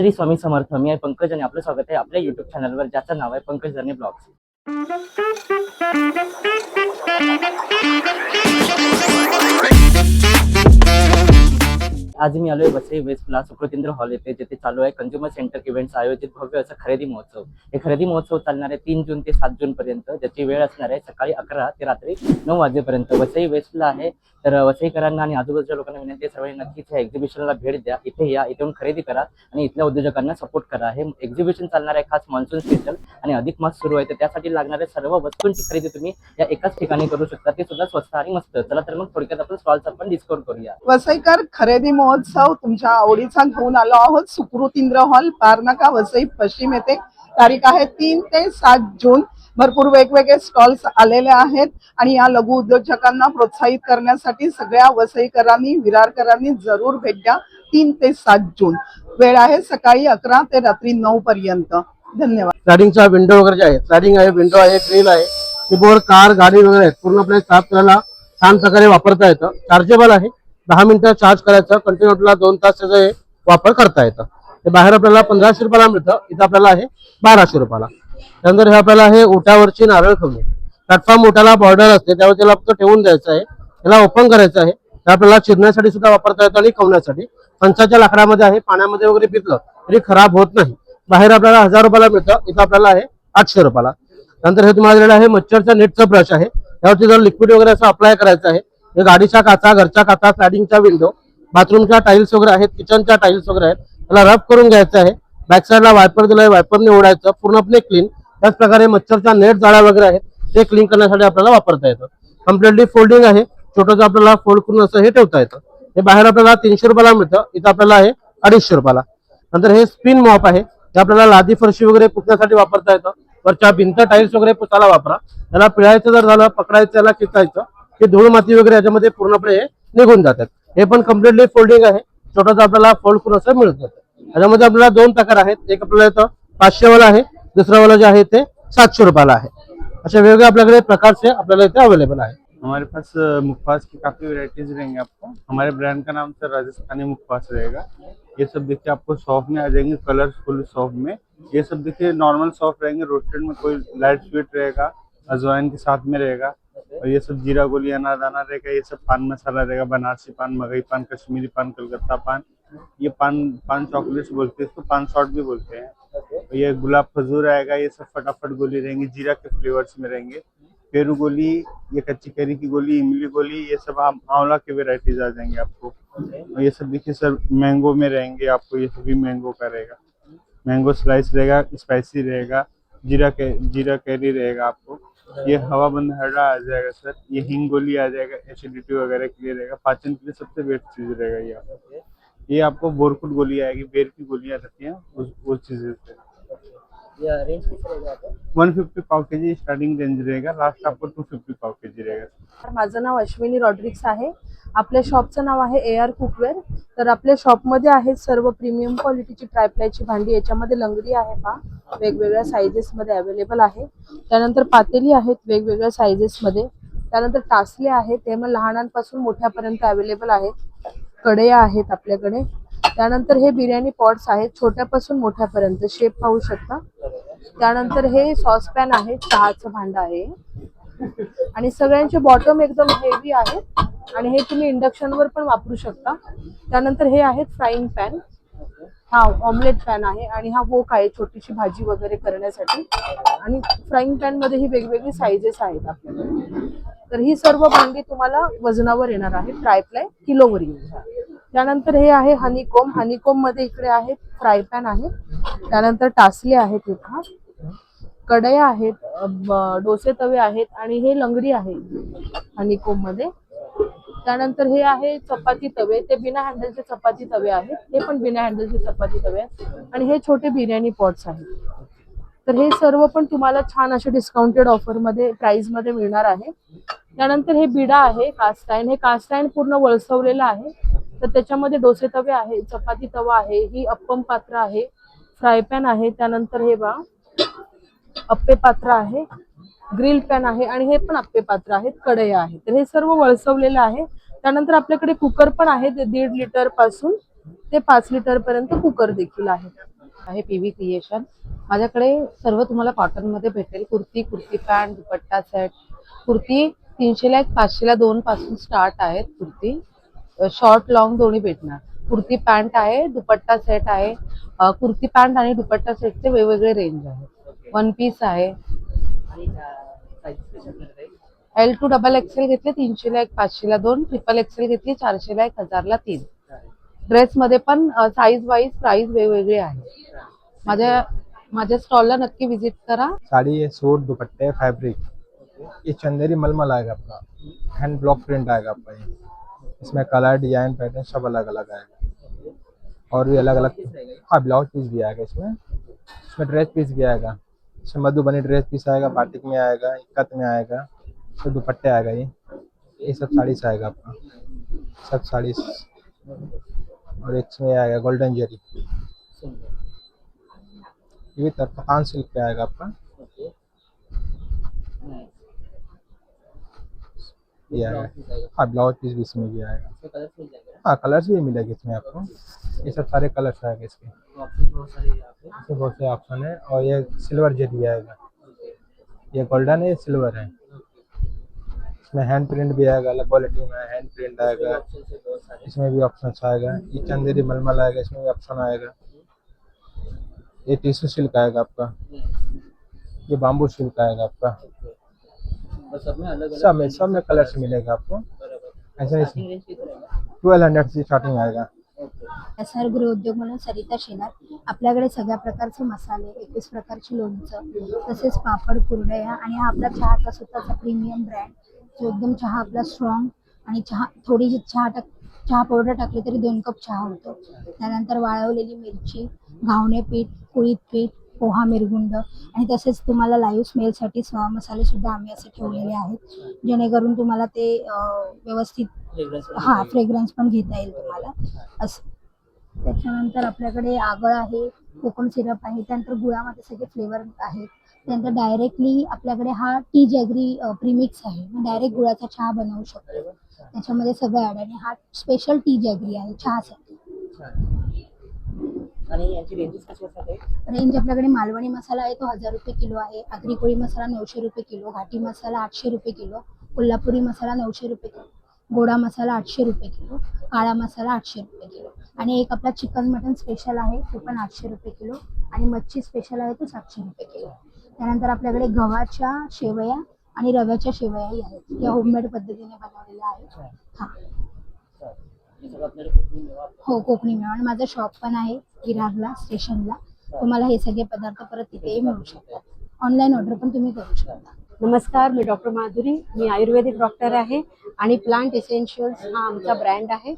श्री स्वामी समर्थ. मी आहे पंकज आणि आपलं स्वागत आहे आपल्या YouTube चॅनलवर, ज्याचं नाव आहे पंकज जर्नी ब्लॉग्स. आज मी आलोय वसई वेस्टला सुकृतेंद्र हॉल येथे, जिथे चालू आहे कंझ्युमर सेंटर इव्हेंट्स आयोजित भव्य असं खरेदी महोत्सव. हे खरेदी महोत्सव चालणार आहे 3 जून ते 7 जून पर्यंत, ज्याची वेळ असणार आहे सकाळी 11 ते रात्री 9 वाजेपर्यंत. वसई वेस्टला आहे, तर वसईकरांना आणि आजूबाजूच्या लोकांना विनंती आहे, सर्वांनी नक्कीच ह्या एक्झिबिशनला भेट द्या. इथे या, इथून खरेदी करा आणि इथल्या उद्योजकांना सपोर्ट करा. हे एक्झिबिशन चालणार आहे खास मान्सून स्पेशल, आणि अधिक मास सुरू आहे, तर त्यासाठी लागणाऱ्या सर्व वस्तूंची खरेदी तुम्ही या एकाच ठिकाणी करू शकता. ते सुद्धा स्वस्त आणि मस्त. चला तर मग थोडक्यात आपण स्टॉल्स आपण डिस्काउंट करूया. वसईकर खरेदी महोत्सव तुमच्या आवडीचा घेऊन आलो आहोत. सुकृतेंद्र हॉल, पारनाका, वसई पश्चिम येथे. तारीख आहे 3 ते 7 जून. भरपूर वेगवेगळे स्टॉल्स आलेले आहेत आणि या लघु उद्योजकांना प्रोत्साहित करण्यासाठी सगळ्या वसईकरांनी, विरारकरांनी जरूर भेट द्या. 3 ते 7 जून. वेळ आहे सकाळी 11 ते रात्री 9 पर्यंत. धन्यवाद. स्लायडिंगचा विंडो वगैरे आहे, स्लायडिंग आहे, विंडो आहे, ग्रिल आहे, कीबोर्ड, कार, गाडी वगैरे आहेत. पूर्णपणे साफ करायला छान प्रकारे वापरता येतं. चार्जेबल आहे, 10 मिनिटं चार्ज करायचं, कंटिन्यूला 2 तास त्याचा वापर करता येतं. हे बाहेर आपल्याला 1500 रुपयाला मिळतं, इथं आपल्याला आहे 1200 रुपयाला. त्यानंतर हे आपल्याला आहे ओट्यावरची नारळ खवणी. प्लॅटफॉर्म ओट्याला बॉर्डर असते, त्यावर त्याला फक्त ठेवून द्यायचं आहे, त्याला ओपन करायचं आहे. ते आपल्याला चिरण्यासाठी सुद्धा वापरता येतं आणि खवण्यासाठी. पंचाच्या लाकडामध्ये आहे, पाण्यामध्ये वगैरे पितलं तरी खराब होत नाही. बाहेर आपल्याला 1000 रुपयाला मिळतं, इथं आपल्याला आहे 800 रुपयाला. नंतर हे तुम्हाला दिलेलं आहे मच्छरचा नेटचं ब्रश आहे, त्यावरती जर लिक्विड वगैरे असं अप्लाय करायचं आहे. हे गाडीच्या काचा, घरच्या काचा, स्लायडिंगच्या विंडो, बाथरूमच्या टाईल्स वगैरे आहेत, किचनच्या टाईल्स वगैरे आहेत, त्याला रब करून घ्यायचं आहे. बॅक साईडला वायपर दिलाय, वायपरने ओढायचं, पूर्णपणे क्लीन. त्याच प्रकारे मच्छरच्या नेट जाळ्या वगैरे आहेत, ते क्लीन करण्यासाठी आपल्याला वापरता येतं. कम्प्लिटली फोल्डिंग आहे, छोटंसं आपल्याला फोल्ड करून असं हे ठेवता येतं. हे बाहेर आपल्याला 300 रुपयाला मिळतं, इथं आपल्याला आहे 250 रुपयाला. नंतर हे स्पिन मॉप आहे, हे आपल्याला लादी फरशी वगैरे पुसण्यासाठी वापरता येतं. वरच्या भिंत टाईल्स वगैरे पुसायला वापरा. त्याला पिळायचं जर झालं, पकडायचं, त्याला खिचायचं, हे धूळ माती वगैरे याच्यामध्ये पूर्णपणे निघून जातात. हे पण कम्प्लिटली फोल्डिंग आहे, छोटंसं आपल्याला फोल्ड करून असं मिळत जातं. त्याच्यामध्ये आपल्याला 2 प्रकार आहेत, एक आपल्याला इथं 500 वाला आहे, दुसरा वाला जे आहे ते 700 रुपयाला आहे. अशा वेगवेगळे आपल्याकडे प्रकारचे आपल्याला इथे अवेलेबल आहे. हमारे पास मुखवास की काफ़ी वैरायटीज रहेंगे आपको। हमारे ब्रांड का नाम सर राजस्थानी मुखवास रहेगा। ये सब देखिए आपको सॉफ्ट में आ जाएंगे, कलरफुल सॉफ्ट में। ये सब देखिए नॉर्मल सॉफ्ट रहेंगे, रोस्टेड में कोई लाइट स्वीट रहेगा, अजवाइन के साथ में रहेगा। और ये सब जीरा गोली, अनारदाना रहेगा, ये सब पान मसाला रहेगा, बनारसी पान, मगई पान, कश्मीरी पान, कलकत्ता पान। ये पान चॉकलेट्स बोलते हैं इसको, पान शॉट भी बोलते हैं। ये गुलाब खजूर आएगा, ये सब फटाफट गोली रहेंगी, जीरा के फ्लेवर्स में रहेंगे। पेरू गोली, ये कच्ची कैरी की गोली, इमली गोली, ये सब आंवला के वेराइटीज आ जाएंगे आपको। और ये सब देखिए सर मैंगो में रहेंगे आपको, ये सभी मैंगो का रहेगा। मैंगो स्लाइस रहेगा, स्पाइसी रहेगा, जीरा कैरी रहेगा आपको। ये हवा बंद हरड़ा आ जाएगा सर। ये हिंग गोली आ जाएगा, एसिडिटी वगैरह के लिए रहेगा, पाचन के लिए सबसे बेस्ट चीज रहेगा ये आपको। ये आपको बोरकुट गोली आएगी, बेर की गोलियां रहती हैं, उस चीजें से। रेंज किती रहेगा आता? 150 पाव केजी स्टार्टिंग रेंज रहेगा, लास्ट आपको 250 पाव केजी रहेगा। माझं नाव अश्विनी रॉड्रिक्स आहे. आपल्या शॉपचं नाव आहे AR कुकवेअर. तर आपल्या शॉपमध्ये आहेत सर्व प्रीमियम क्वालिटीची ट्रायप्लायची भांडी. याच्यामध्ये लंगडी आहे पहा, वेगवेगळ्या साईजेसमध्ये अवेलेबल आहे. त्यानंतर पातेली आहेत वेगवेगळ्या साईजेसमध्ये. त्यानंतर टासले आहेत, ते मग लहानांपासून मोठ्यापर्यंत अवेलेबल आहेत. कढया आहेत आपल्याकडे. त्यानंतर हे बिर्याणी पॉट्स आहेत, छोट्यापासून मोठ्यापर्यंत, शेप पाहू शकता. त्यानंतर हे सॉसपॅन आहे, चहाचं भांड आहे. आणि सगळ्यांचे बॉटम एकदम हेवी आहे आणि हे तुम्ही इंडक्शनवर पण वापरू शकता. त्यानंतर हे आहेत फ्राईंग पॅन, हा ऑमलेट पॅन आहे आणि हा वोक आहे छोटीशी भाजी वगैरे करण्यासाठी. आणि फ्राईंग पॅन मध्ये ही वेगवेगळी साईजेस आहेत आपल्याकडे. तर ही सर्व भांडी तुम्हाला वजनावर येणार आहे, ट्रायप्लाय किलोवर येईल. त्यानंतर हे आहे हनीकोम. हनीकोम मध्ये इकडे आहे फ्राय पॅन आहे. त्यानंतर टासले आहेत, इथं कढया आहेत, डोसे तवे आहेत आणि हे लंगडी आहे हनीकोम मध्ये. त्यानंतर हे आहे चपाती तवे, ते बिना हँडलचे चपाती तवे आहेत, हे पण बिना हँडलचे चपाती तवे आहेत. आणि हे छोटे बिर्याणी पॉट्स आहेत. तर हे सर्व पण तुम्हाला छान असे डिस्काउंटेड ऑफर मध्ये प्राइस मध्ये मिळणार आहे. त्यानंतर हे बिडा आहे कास्ट आयर्न. हे कास्ट आयर्न पूर्ण वळसवलेलं आहे. तर त्याच्यामध्ये डोसे तवे आहे, चपाती तवा आहे, ही अप्पम पात्र आहे, फ्राय पॅन आहे. त्यानंतर हे बा अप्पे पात्र आहे, ग्रिल पॅन आहे आणि हे पण अप्पे पात्र आहेत, कढया आहेत. तर हे सर्व वळसवलेलं आहे. त्यानंतर आपल्याकडे कुकर पण आहे, ते 1.5 लिटर पासून ते 5 लिटर पर्यंत कुकर देखील आहे पीव्ही क्रिएशन. माझ्याकडे सर्व तुम्हाला कॉटन मध्ये भेटेल. कुर्ती पॅन्ट, दुपट्टा सेट. कुर्ती 300 ला 1, 500 ला 2 पासून स्टार्ट आहेत कुर्ती. शॉर्ट लॉंग दोन्ही भेटणार. कुर्ती पॅन्ट आहे, दुपट्टा सेट आहे. कुर्ती पॅन्ट आणि दुपट्टा सेटचे वेगवेगळे रेंज आहे. वन पीस आहे. L2 डबल एक्सेल घेतले 300 ला 1, 500 ला 2. ट्रिपल एक्सेल घेतली 400 ला 1, 1000 ला 3. ड्रेस मध्ये पण साईज वाईज प्राइस वेगवेगळे आहे. माझ्या स्टॉलला नक्की विजिट करा. साड़ी है, सूट, दुपट्टे, फैब्रिक, ये चंदेरी मलमल आएगा आपका, हैंड ब्लॉक प्रिंट आएगा आपका ये, इसमें कलर डिजाइन पैटर्न सब अलग अलग आएगा और भी अलग अलग। हाँ, ब्लाउज पीस भी आएगा इसमें ड्रेस पीस भी आएगा, इसमें मधुबनी ड्रेस पीस आएगा, बाटिक में आएगा, इक्कत में आएगा, इसमें दुपट्टे आएगा। ये सब साड़ी से आएगा आपका, सब साड़ी। और एक इसमें आएगा गोल्डन जरी, ये तरफान सिल्क पे आएगा आपका। ये आएगा, हाँ ब्लाउज पीस भी इसमें भी आएगा। हाँ, कलर्स भी मिलेंगे इसमें आपको, ये सब सारे कलर्स आएंगे इसके, इसमें बहुत से ऑप्शन है। और ये सिल्वर जरी आएगा, ये गोल्डन है, ये सिल्वर है। इसमें हैंड प्रिंट भी आएगा, अलग क्वालिटी में हैंड प्रिंट आएगा, इसमें भी ऑप्शन आएगा। ये चंदेरी मलमल आएगा, इसमें भी ऑप्शन आएगा। ये टिश्यू सिल्क आएगा आपका, ये बाम्बू सिल्क आएगा आपका। सब में कलर्स मिलेगा आपको। ऐसा 1200 से स्टार्टिंग आएगा। SR गृहोद्योग म्हणून सरिता शेलार. आपल्याकडे सगळ्या प्रकारचे मसाले, 21 प्रकारची लोणचं, तसेच पापड, कुरडया आणि हा आपला चहाचा स्वतःचा प्रीमियम ब्रँड, जो एकदम चहा आपला स्ट्रॉंग आणि थोडी चहा पावडर टाकली तरी 2 कप चहा होतो. त्यानंतर वाळवलेली मिरची, घावणे पीठ, कुळीत पीठ, पोहा मिरगुंड आणि तसेच तुम्हाला लाईव्ह स्मेलसाठी मसाले सुद्धा आम्ही असे ठेवलेले आहेत, जेणेकरून तुम्हाला ते व्यवस्थित फ्रेग्रन्स पण घेता येईल तुम्हाला असं. त्याच्यानंतर आपल्याकडे आगळ आहे, कोकम सिरप आहे, त्यानंतर गुळामध्ये सगळे फ्लेवर आहेत. त्यानंतर डायरेक्टली आपल्याकडे हा टी जॅगरी प्रीमिक्स आहे, मग डायरेक्ट गुळाचा चहा बनवू शकतो. त्याच्यामध्ये सगळं ॲड आणि हा स्पेशल टी जॅगरी आहे चहासाठी. आणि याची रेंजेस कशी असतात? रेंज आपल्याकडे मालवणी मसाला आहे तो 1000 रुपये किलो आहे, आगरी कोळी मसाला 900 रुपये किलो, घाटी मसाला 800 रुपये किलो, कोल्हापुरी मसाला 900 रुपये किलो, गोडा मसाला 800 रुपये किलो, काळा मसाला 800 रुपये किलो आणि एक आपला चिकन मटन स्पेशल आहे तो पण 800 रुपये किलो आणि मच्छी स्पेशल आहे तो 700 रुपये किलो. त्यानंतर आपल्याकडे गव्हाच्या शेवया आणि रव्याच्या शेवयाही आहेत, या होममेड पद्धतीने बनवलेल्या आहेत. हां हो, कोकणी मेवा. आणि माझं शॉप पण आहे विरारला स्टेशनला. तुम्हाला हे सगळे पदार्थ परत तिथेही मिळू शकतात. ऑनलाईन ऑर्डर पण तुम्ही करू शकता. नमस्कार, मी डॉक्टर माधुरी. मी आयुर्वेदिक डॉक्टर आहे आणि प्लांट इसेन्शियल्स हा आमचा ब्रँड आहे.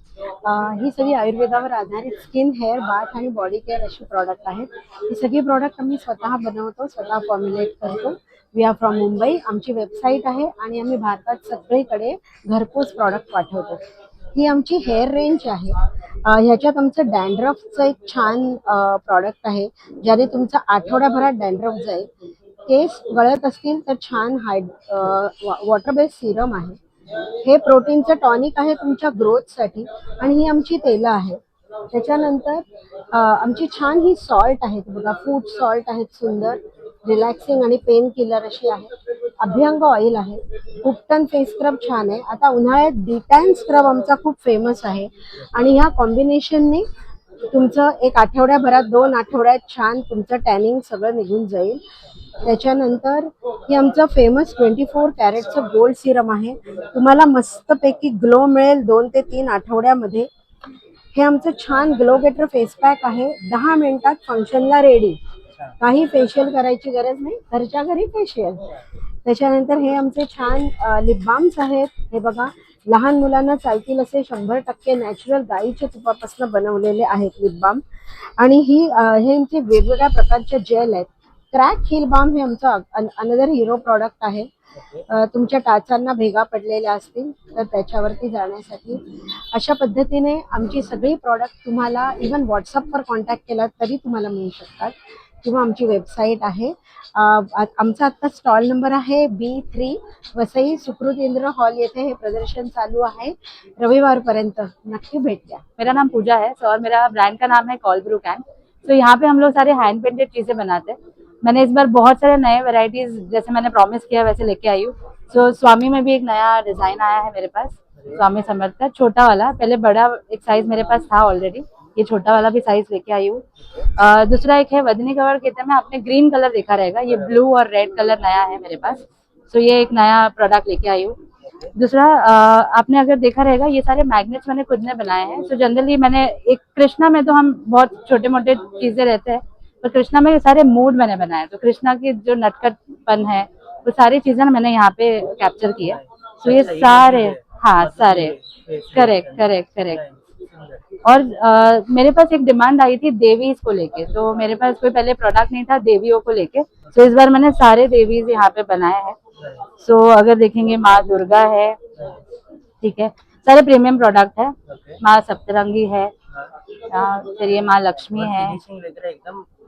ही सगळी आयुर्वेदावर आधारित स्किन, हेअर, बाथ आणि बॉडी केअर अशी प्रॉडक्ट आहेत. ही सगळी प्रॉडक्ट आम्ही स्वतः बनवतो, स्वतः फॉर्म्युलेट करतो. We are from Mumbai. आमची वेबसाईट आहे आणि आम्ही भारतात सगळीकडे घरपोच प्रॉडक्ट पाठवतो. ही आमची हेअर रेंज आहे. ह्याच्यात आमचं डॅन्ड्रफचं एक छान प्रॉडक्ट आहे, ज्याने तुमचा आठवड्याभरात डॅन्ड्रफ जाईल. केस गळत असतील तर छान वॉटर बेस्ड सिरम आहे. हे प्रोटीनचं टॉनिक आहे तुमच्या ग्रोथसाठी आणि ही आमची तेलं आहे. त्याच्यानंतर आमची छान ही सॉल्ट आहेत बघा, फूड सॉल्ट आहेत, सुंदर रिलॅक्सिंग आणि पेन किलर अशी आहे. अभ्यंग ऑइल आहे. उपटन फेस स्क्रब छान आहे. आता उन्हाळ्यात डिटॅन स्क्रब आमचा खूप फेमस आहे आणि ह्या कॉम्बिनेशनने तुमचं एक आठवड्याभरात 2 आठवड्यात छान तुमचं टॅनिंग सगळं निघून जाईल. त्याच्यानंतर हे आमचं फेमस 24 कॅरेटचं गोल्ड सिरम आहे. तुम्हाला मस्तपैकी ग्लो मिळेल 2 ते 3 आठवड्यामध्ये. हे आमचं छान ग्लो गेटर फेस पॅक आहे. 10 मिनिटात फंक्शनला रेडी. काही फेशियल करायची गरज नाही, घरच्या घरी फेशियल. त्याच्यानंतर हे आमचे छान लिप बाम्स आहेत. हे बघा, लहान मुलांना चालतील असे 100% नॅचरल गाईच्या तुपापासून बनवलेले आहेत लिप बाम. आणि हे आमचे वेगवेगळ्या प्रकारचे जेल आहेत. क्रॅक हिल बाम हे आमचं अनदर हिरो प्रॉडक्ट आहे. तुमच्या टाचांना भेगा पडलेल्या असतील तर त्याच्यावरती जाण्यासाठी अशा पद्धतीने आमची सगळी प्रॉडक्ट तुम्हाला इवन व्हॉट्सअपवर कॉन्टॅक्ट केला तरी तुम्हाला मिळू शकतात. किंवा आमची वेबसाईट आहे. आमचा आत्ता स्टॉल नंबर आहे B3, वसई सुकृतेंद्र हॉल येथे हे प्रदर्शन चालू आहे रविवारपर्यंत. नक्की भेट द्या. मेरा नाम पूजा है और मेरा ब्रांड का नाम है कॉल ब्रू कैन। तो यहाँ पे हम लोग सारे हैंड पेंटेड चीजें बनाते हैं। मैंने इस बार बहुत सारे नए वैरायटीज जैसे मैंने प्रॉमिस किया वैसे लेके आई हूँ। तो स्वामी में भी एक नया डिजाइन आया है मेरे पास, स्वामी समर्थ का छोटा वाला। पहले बड़ा एक साइज मेरे पास था ऑलरेडी, ये छोटा वाला भी साइज लेके आई हूँ। दूसरा एक है वदनी कवर कहते हैं, आपने ग्रीन कलर देखा रहेगा, ये ब्लू और रेड कलर नया है मेरे पास। तो ये एक नया प्रोडक्ट लेके आई हूँ। दूसरा आपने अगर देखा रहेगा ये सारे मैग्नेट्स मैंने खुद ने बनाए हैं। तो जनरली मैंने एक कृष्णा में तो हम बहुत छोटे मोटे चीजें रहते हैं, पर कृष्णा में ये सारे मूड मैंने बनाए। तो कृष्णा की जो नटखटपन है वो सारी चीजें मैंने यहाँ पे कैप्चर की है। तो ये सारे, हाँ सारे, करेक्ट करेक्ट करेक्ट। और मेरे पास एक डिमांड आई थी देवीज को लेके, तो मेरे पास कोई पहले प्रोडक्ट नहीं था देवियों को लेके। तो इस बार मैंने सारे देवीज यहाँ पे बनाए हैं। सो अगर देखेंगे माँ दुर्गा है, ठीक है, सारे प्रीमियम प्रोडक्ट है। माँ सप्तरंगी है, फिर ये माँ लक्ष्मी है,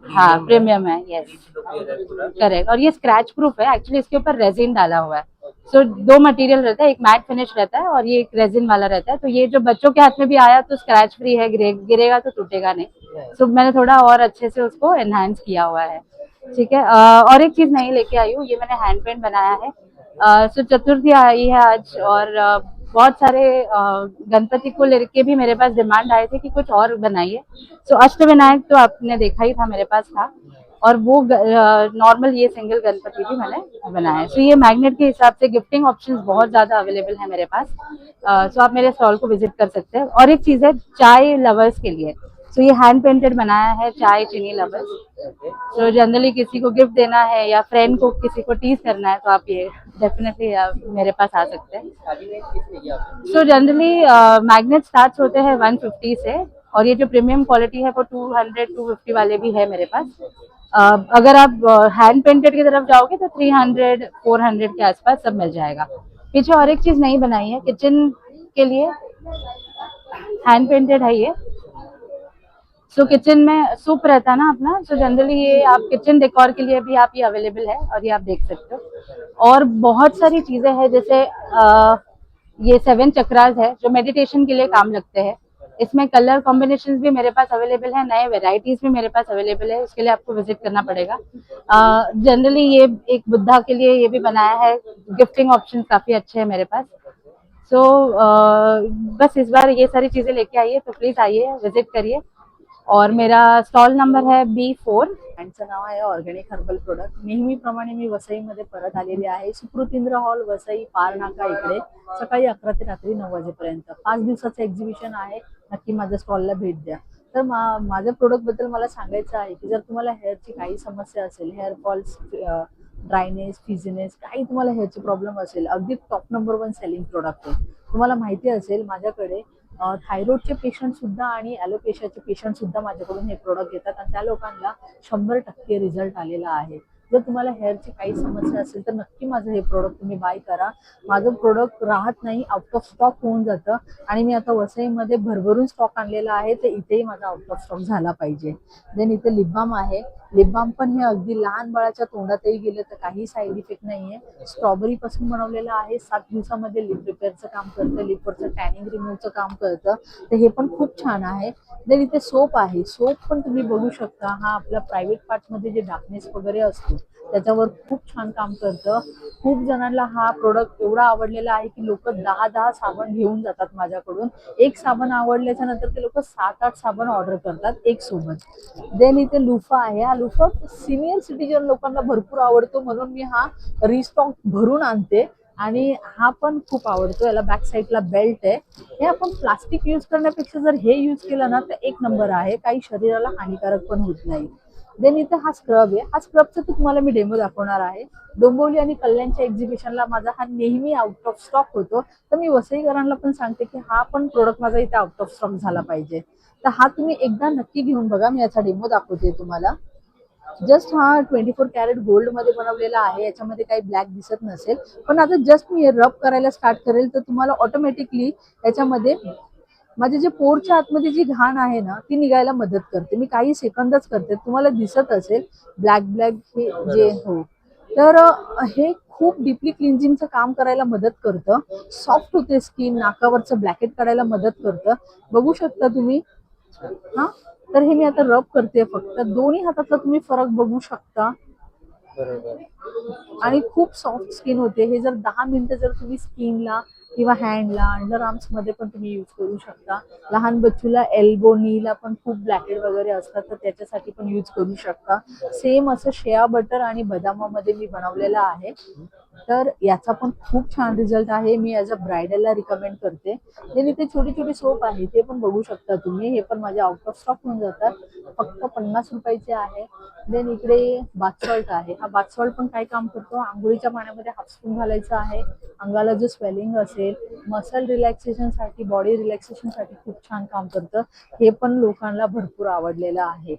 हाँ प्रीमियम है, यस करेक्ट। और ये स्क्रैच प्रूफ है, एक्चुअली इसके ऊपर रेजिन डाला हुआ है। सो दो मटेरियल रहता है, एक मैट फिनिश रहता है और ये एक रेजिन वाला रहता है। तो ये जो बच्चों के हाथ में भी आया तो स्क्रैच फ्री है, गिरेगा तो टूटेगा नहीं। सो मैंने थोड़ा और अच्छे से उसको एनहांस किया हुआ है, ठीक है। और एक चीज नई लेके आई हूँ, ये मैंने हैंड पेंट बनाया है। सो चतुर्थी आई है आज और बहुत सारे गणपति को लेके भी मेरे पास डिमांड आए थे कि कुछ और बनाइए। सो अष्टविनायक तो आपने देखा ही था मेरे पास था, और वो नॉर्मल ये सिंगल गणपति भी मैंने बनाया है। सो ये मैग्नेट के हिसाब से गिफ्टिंग ऑप्शंस बहुत ज्यादा अवेलेबल है मेरे पास। सो आप मेरे स्टॉल को विजिट कर सकते हैं। और एक चीज है चाय लवर्स के लिए, सो ये हैंड पेंटेड बनाया है चाय चीनी लवर्स। तो जनरली किसी को गिफ्ट देना है या फ्रेंड को किसी को टीज करना है तो आप ये डेफिनेटली मेरे पास आ सकते हैं। सो जनरली मैग्नेट स्टार्ट होते हैं 150 से, और ये जो प्रीमियम क्वालिटी है वो 200-250 वाले भी है मेरे पास। अगर आप हैंड पेंटेड की तरफ जाओगे तो 300-400 के आसपास सब मिल जाएगा। पीछे और एक चीज नहीं बनाई है किचन के लिए, हैंड पेंटेड है ये। सो किचन में सूप रहता है ना अपना, सो जनरली ये आप किचन डेकोर के लिए भी आप ये अवेलेबल है और ये आप देख सकते हो। और बहुत सारी चीजें हैं, जैसे ये 7 चक्रास है जो मेडिटेशन के लिए काम लगते हैं। इसमें कलर कॉम्बिनेशंस भी मेरे पास अवेलेबल है, नए वेराइटीज भी मेरे पास अवेलेबल है, उसके लिए आपको विजिट करना पड़ेगा। जनरली ये एक बुद्धा के लिए ये भी बनाया है, गिफ्टिंग ऑप्शन काफी अच्छे हैं मेरे पास। सो बस इस बार ये सारी चीजें लेके आइए, तो प्लीज आइए विजिट करिए। और मेरा स्टॉल नंबर है B4। ब्रँडचं नाव आहे ऑर्गॅनिक हर्बल प्रोडक्ट। नेहमीप्रमाणे मी वसईमध्ये परत आलेली आहे। सुकृतेंद्र हॉल वसई पार नाका इकडे सकाळी 11 ते रात्री 9 वाजेपर्यंत 5 दिवसाचं एक्झिबिशन आहे। नक्की माझ्या स्टॉलला भेट द्या। तर माझ्या प्रोडक्ट बद्दल मला सांगायचं आहे की जर तुम्हाला हेअरची काही समस्या असेल, हेअर फॉल्स, ड्रायनेस, फिझीनेस, काही तुम्हाला हेअरची प्रॉब्लेम असेल, अगदी टॉप नंबर 1 सेलिंग प्रोडक्ट आहे। तुम्हाला माहिती असेल माझ्याकडे थायरॉइडचे पेशंट सुद्धा आणि ॲलोपेशियाचे पेशंट सुद्धा माझ्याकडून हे प्रोडक्ट घेतात आणि त्या लोकांना 100% रिझल्ट आलेला आहे। जर तुम्हाला हेअरची काही समस्या असेल तर नक्की माझं हे प्रोडक्ट तुम्ही बाय करा। माझं प्रोडक्ट राहत नाही, आउट ऑफ स्टॉक होऊन जातं आणि मी आता वसईमध्ये भरभरून स्टॉक आणलेला आहे, तर इथेही माझा आउट ऑफ स्टॉक झाला पाहिजे। देन इथे लिप बाम आहे। लिप बाम पण हे अगदी लहान बाळाच्या तोंडातही गेलं तर काही साईड इफेक्ट नाहीये। स्ट्रॉबेरी पासून बनवलेलं आहे, 7 दिवसामध्ये लिप रिपेअरचं काम करतं, लिपवरचं टॅनिंग रिमूव्हचं काम करतं, तर हे पण खूप छान आहे। देन इथे सोप आहे। सोप पण तुम्ही बघू शकता, हा आपल्या प्रायव्हेट पार्टमध्ये जे डार्कनेस वगैरे असतो त्याच्यावर खूप छान काम करतं। खूप जणांना हा प्रोडक्ट एवढा आवडलेला आहे की लोक 10 साबण घेऊन जातात माझ्याकडून। एक साबण आवडल्याच्या नंतर ते लोक 7-8 साबण ऑर्डर करतात एक सोबत। देन इथे लुफा आहे। हा लुफा सिनियर सिटीजन लोकांना भरपूर आवडतो, म्हणून मी हा रिस्टॉक भरून आणते आणि हा पण खूप आवडतो। याला बॅक साईडला बेल्ट आहे। हे आपण प्लास्टिक यूज करण्यापेक्षा जर हे यूज केलं ना तर एक नंबर आहे, काही शरीराला हानिकारक पण होत नाही। देन इथे हा स्क्रब आहे। हा स्क्रबचा तुम्हाला मी डेमो दाखवणार आहे। डोंबिवली आणि कल्याणच्या एक्झिबिशनला माझा हा नेहमी आउट ऑफ स्टॉक होतो, तर मी वसईकरांना पण सांगते की हा पण प्रोडक्ट माझा इथे आउट ऑफ स्टॉक झाला पाहिजे। तर हा तुम्ही एकदा नक्की घेऊन बघा। मी याचा डेमो दाखवते तुम्हाला। जस्ट हा 24 कॅरेट गोल्ड मध्ये बनवलेला आहे, याच्यामध्ये काही ब्लॅक दिसत नसेल, पण आता जस्ट मी रब करायला स्टार्ट करेल तर तुम्हाला ऑटोमॅटिकली याच्यामध्ये माझे जे पोरच्या आतमध्ये जी घाण आहे ना ती निघायला मदत करते. मी काही सेकंदच करते, तुम्हाला दिसत असेल ब्लॅक ब्लॅक हे जे हो. तर हे खूप डीपली क्लिन्झिंगचं काम करायला मदत करतं. सॉफ्ट होते स्किन, नाकावरचं ब्लॅकेट काढायला मदत करतं. बघू शकता तुम्ही. हा, तर हे मी आता रब करते. फक्त दोन्ही हातातला तुम्ही फरक बघू शकता. आणि खूप सॉफ्ट स्किन होते. हे जर 10 मिनिटं जर तुम्ही स्किनला किंवा हँडला, अंडर आर्म्स मध्ये पण तुम्ही यूज करू शकता. लहान बच्चूला एल्बो नीला पण खूप ब्लॅकेट वगैरे असतात, तर त्याच्यासाठी पण यूज करू शकता. सेम असं शेया बटर आणि बदामामध्ये मी बनवलेलं आहे. तर याचा पण खूप छान रिझल्ट आहे. मी ॲज अ ब्रायडलला रिकमेंड करते. देन इथे छोटी छोटी सोप आहे, ते पण बघू शकता तुम्ही. हे पण माझे आउट ऑफ स्टॉक होऊन जातात. फक्त 50 रुपयाचे आहे. देन इकडे बाथ सॉल्ट आहे. हा बाथ सॉल्ट पण काय काम करतो, आंघोळीच्या पाण्यामध्ये हाफ स्पून घालायचा आहे. अंगाला जो स्वेलिंग असेल, मसल रिलॅक्सेशनसाठी, बॉडी रिलॅक्सेशनसाठी खूप छान काम करतं. हे पण लोकांना भरपूर आवडलेलं आहे.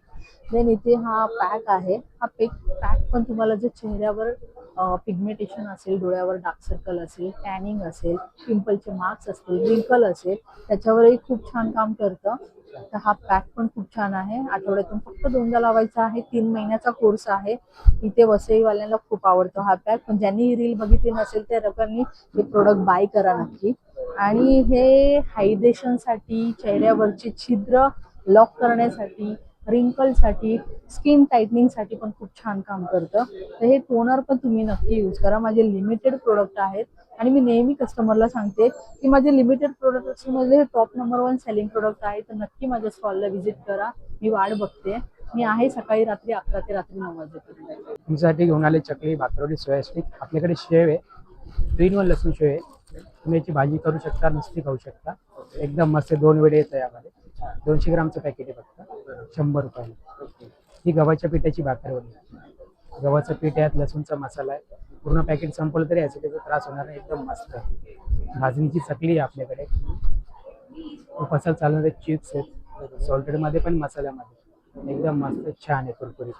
देन इथे हा पॅक आहे. हा पॅक पण तुम्हाला जर चेहऱ्यावर पिगमेंटेशन असेल, डोळ्यावर डार्क सर्कल असेल, टॅनिंग असेल, पिंपलचे मार्क्स असतील, रिंकल असेल, त्याच्यावरही खूप छान काम करतं. तर हा पॅक पण खूप छान आहे. आठवड्यातून फक्त 2दा लावायचा आहे. 3 महिन्याचा कोर्स आहे. इथे वसईवाल्यांना खूप आवडतो हा पॅक. पण ज्यांनी रील बघितली नसेल त्या लोकांनी हे प्रोडक्ट बाय करा नक्की. आणि हे हायड्रेशनसाठी, चेहऱ्यावरची छिद्र लॉक करण्यासाठी, रिंकलसाठी, स्किन टाईटनिंगसाठी पण खूप छान काम करतं. तर हे टोनर पण तुम्ही नक्की यूज करा. माझे लिमिटेड प्रोडक्ट आहेत आणि मी नेहमी कस्टमरला सांगते की माझे लिमिटेड प्रोडक्ट मध्ये टॉप नंबर 1 सेलिंग प्रोडक्ट आहे. तर नक्की माझ्या स्टॉलला व्हिजिट करा. मी वाट बघते. मी आहे सकाळी रात्री 11 ते रात्री 9 वाजेपर्यंत. तुमच्यासाठी घेऊन आले चकली, भाकरवडी, सोया स्टिक. आपल्याकडे शेव आहे, 3-in-1 लसूण शेव आहे. तुम्ही याची भाजी करू शकता, नुसती खाऊ शकता. एकदम मस्त. 2 वेळे येतं यामध्ये. 200 ग्रामचं पॅकेट आहे फक्त 100 रुपयाला. ही गव्हाच्या पिठाची भाकरवडी. गव्हाचं पीठ आहे, लसूणचा मसाला आहे. पूर्ण पॅकेट संपलं तरी ॲसिडिटीचा त्रास होणार नाही. एकदम मस्त. भाजणीची चकली आहे आपल्याकडे. खूप असं चालणारे चिप्स आहेत, सॉल्टेडमध्ये पण मसाल्यामध्ये. एकदम मस्त छान आहे, कुरकुरीत.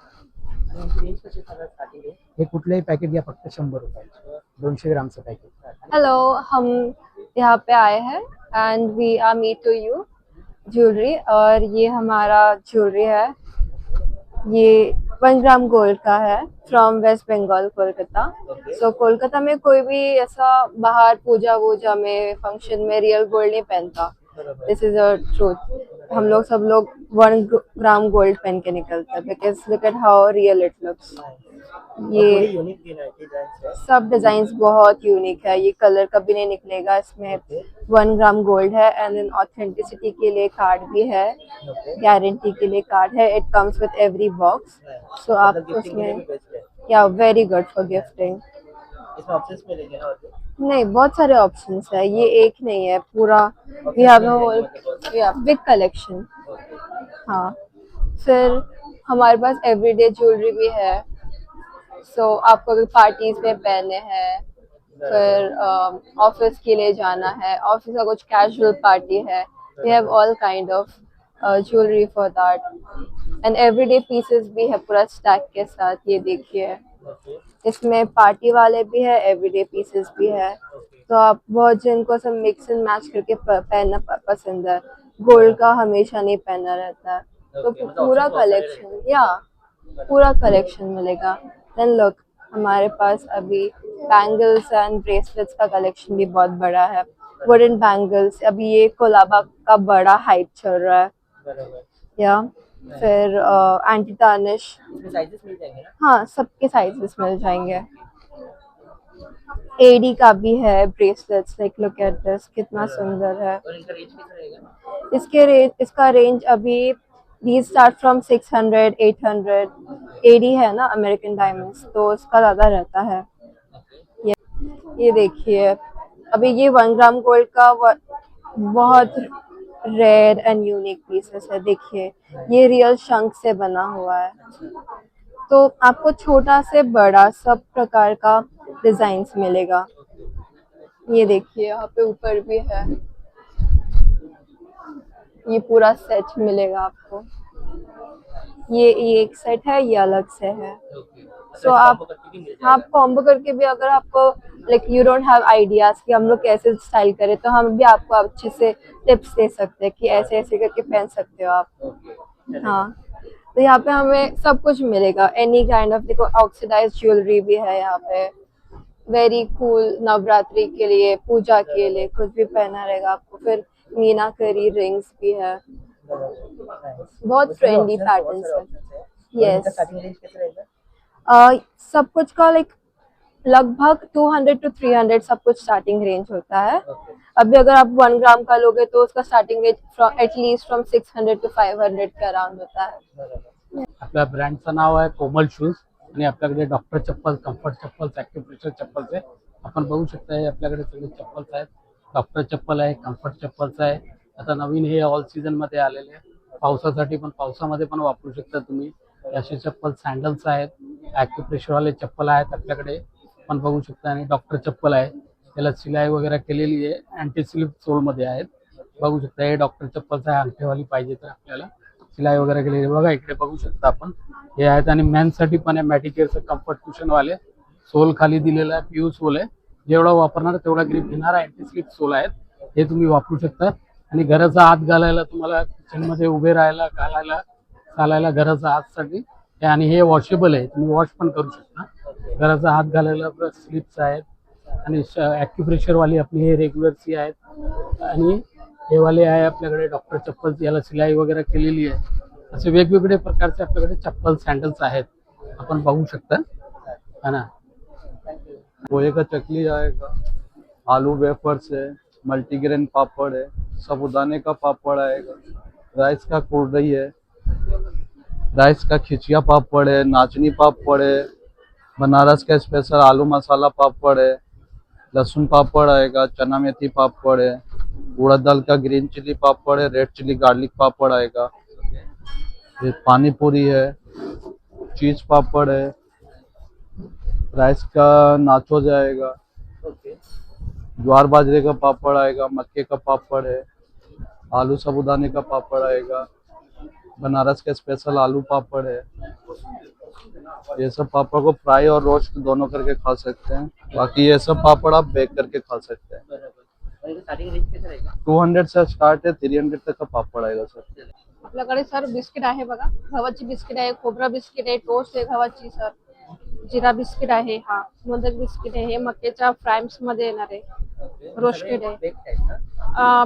हे कुठलंही पॅकेट घ्या, फक्त 100 रुपये. 200 ग्रामचं पॅकेट. हेलो, हम यहाँ पे आए हैं and we are meet to you jewellery, और ये हमारा ज्वेलरी है। ये 1 ग्राम गोल्ड का है from west Bengal, Kolkata. So Kolkata में कोई भी ऐसा बाहर पूजा वूजा में, फंक्शन में रियल गोल्ड नहीं पहनता। दिस इज अ ट्रूथ। हम लोग सब लोग 1 ग्राम गोल्ड पहन के निकलते हैं, because look at how real it looks. ये सब डिजाइन बहुत यूनिक है। ये कलर कभी नहीं निकलेगा इसमें। 1 ग्राम गोल्ड है एंड देन ऑथेंटिसिटी के लिए कार्ड भी है, गारंटी के लिए कार्ड है। It comes with every box, so आप उसमें या वेरी गुड फॉर गिफ्टिंग। नहीं, बहुत सारे ऑप्शंस है, ये एक नहीं है पूरा। We have a whole big collection. हाँ, फिर हमारे पास एवरीडे ज्वेलरी भी है। सो आपको अगर पार्टीज में पहने हैं, फिर ऑफिस के लिए जाना है, ऑफिस का कुछ कैजुअल पार्टी है, we have all kind of jewellery for that. And everyday pieces भी है पूरा स्टैक के साथ। ये देखिए, इसमें पार्टी वाले भी है, एवरीडे पीसेस भी है। तो आप बहुत जिनको सब मिक्स एंड मैच करके पहनना पसंद है, गोल्ड का हमेशा नहीं पहना रहता है, तो पूरा कलेक्शन, या पूरा कलेक्शन मिलेगा। देन लुक, हमारे पास अभी बैंगल्स एंड ब्रेसलेट्स का कलेक्शन भी बहुत बड़ा है। वुडन बैंगल्स, अभी ये कोलाबा का बड़ा हाइप चल रहा है। या फिर एंटी टार्निश, हाँ, सबके साइजेस मिल जाएंगे। एडी का भी है bracelets, like look at this, कितना सुंदर है। इसका रेंज अभी these start from 600, 800। एडी है ना, अमेरिकन डायमंड्स, तो उसका ज़्यादा रहता है। ये देखिए, अभी ये 1 ग्राम गोल्ड का बहुत रेयर एंड यूनिक पीसेस है। देखिए, ये रियल शंख से बना हुआ है। तो आपको छोटा से बड़ा सब प्रकार का डिजाइन्स मिलेगा। ये देखिए, यहाँ पे ऊपर भी है। ये पूरा सेट मिलेगा आपको। ये एक सेट है, ये अलग से है। सो आप कॉम्बो करके भी अगर आपको like you don't have ideas कि हम लोग कैसे स्टाइल करें, तो हम भी आपको अच्छे से टिप्स दे सकते हैं कि ऐसे ऐसे करके पहन सकते हो आप। हाँ, तो यहाँ पे हमें सब कुछ मिलेगा, एनी काइंड ऑफ, देखो ऑक्सीडाइज ज्वेलरी भी है यहाँ पे, वेरी कूल, नवरात्रि के लिए, पूजा के लिए कुछ भी पहना रहेगा आपको। फिर मीनाकरी रिंग्स भी है, बहुत ट्रेंडी पैटर्न्स है। यस, सब कुछ का लाइक लगभग 200 to 300 सब कुछ स्टार्टिंग रेंज होता है। अभी अगर आप 1 ग्राम का लोगे तो उसका starting range from at least from 600 to 500 K around होता है। आपल्या ब्रँडचं नाव आहे कोमल शूज आणि आपल्याकडे डॉक्टर चप्पल, कम्फर्ट चप्पल्स, ॲक्युप्रेशर चप्पल्स आहे। आपण बघू शकता हे आपल्याकडे सगळे चप्पल्स आहेत। डॉक्टर चप्पल आहे, कम्फर्ट चप्पल्स आहे। आता नवीन हे ऑल सीझन मध्ये आलेले आहे, पावसासाठी पण, पावसामध्ये पण वापरू शकता तुम्ही असे चप्पल। सँडल्स आहेत, ॲक्युप्रेशर वाले चप्पल आहेत आपल्याकडे पण बघू शकता। आणि डॉक्टर चप्पल आहे, त्याला सिलाई वगैरे केलेली आहे, अँटी स्लिप सोल मध्ये आहेत। बघू शकता हे डॉक्टर चप्पल्स आहे, अंगठेवाली पाहिजे तर आपल्याला सिलाई वगैरे केलेली बघा, इकडे बघू शकता आपण हे आहेत। आणि मेन्ससाठी पण आहे मॅटिकेअरचं कम्फर्ट कुशन वाले, सोल खाली दिलेला आहे, प्यू सोल आहे, जेवढा वापरणार तेवढा ग्रिप घेणार, अँटी स्लिप सोल आहेत, हे तुम्ही वापरू शकता। आणि घराचा आत घालायला, तुम्हाला किचन मध्ये उभे राहायला, घालायला, चालायला घराचा आतसाठी, आणि हे वॉशेबल आहे, तुम्ही वॉश पण करू शकता। घराचा हात घालायला स्लिप्स आहेत। आणि ॲक्युप्रेशर वाली आपली हे रेग्युलरची आहेत। आणि हे वाले आहे आपल्याकडे डॉक्टर चप्पल, याला सिलाई वगैरे केलेली आहे। असे वेगवेगळे प्रकारचे आपल्याकडे चप्पल, सँडल्स आहेत, आपण बघू शकता है ना। पोहे का चकली आएगा, आलू वेफर्स है, मल्टीग्रेन पापड़ है, साबुदाने का पापड़ आएगा, राइस का कुरडई है, राइस का खिचिया पापड़ है, नाचनी पापड़ है, बनारस का स्पेशल आलू मसाला पापड़ है, लहसुन पापड़ आएगा, चना मेथी पापड़ है, उड़द दाल का ग्रीन चिली पापड़ है, रेड चिली गार्लिक पापड़ आएगा, ये पानी पूरी है, चीज पापड़ है, राइस का नाचो जाएगा, ज्वार बाजरे का पापड़ आएगा, मक्के का पापड़ है, आलू साबुदाने का पापड़ आएगा, बनारस का स्पेशल आलू पापड़ है। ये सब पापड़ को फ्राई और रोस्ट दोनों करके खा सकते हैं। बाकी ये सब पापड़ आप बेक करके खा सकते हैं। 200 से स्टार्ट है, 300 तक का पापड़ आएगा सर। आपल्याकडे सर बिस्किट आहे बघा, गव्हाची बिस्किट आहे, खोबरा बिस्किट आहे, टोस्ट आहे गव्हाची सर, जिरा बिस्किट आहे, हा मोदक बिस्किट आहे, हे मक्याच्या फ्राईम्स मध्ये येणार आहे, रोस्टेड आहे,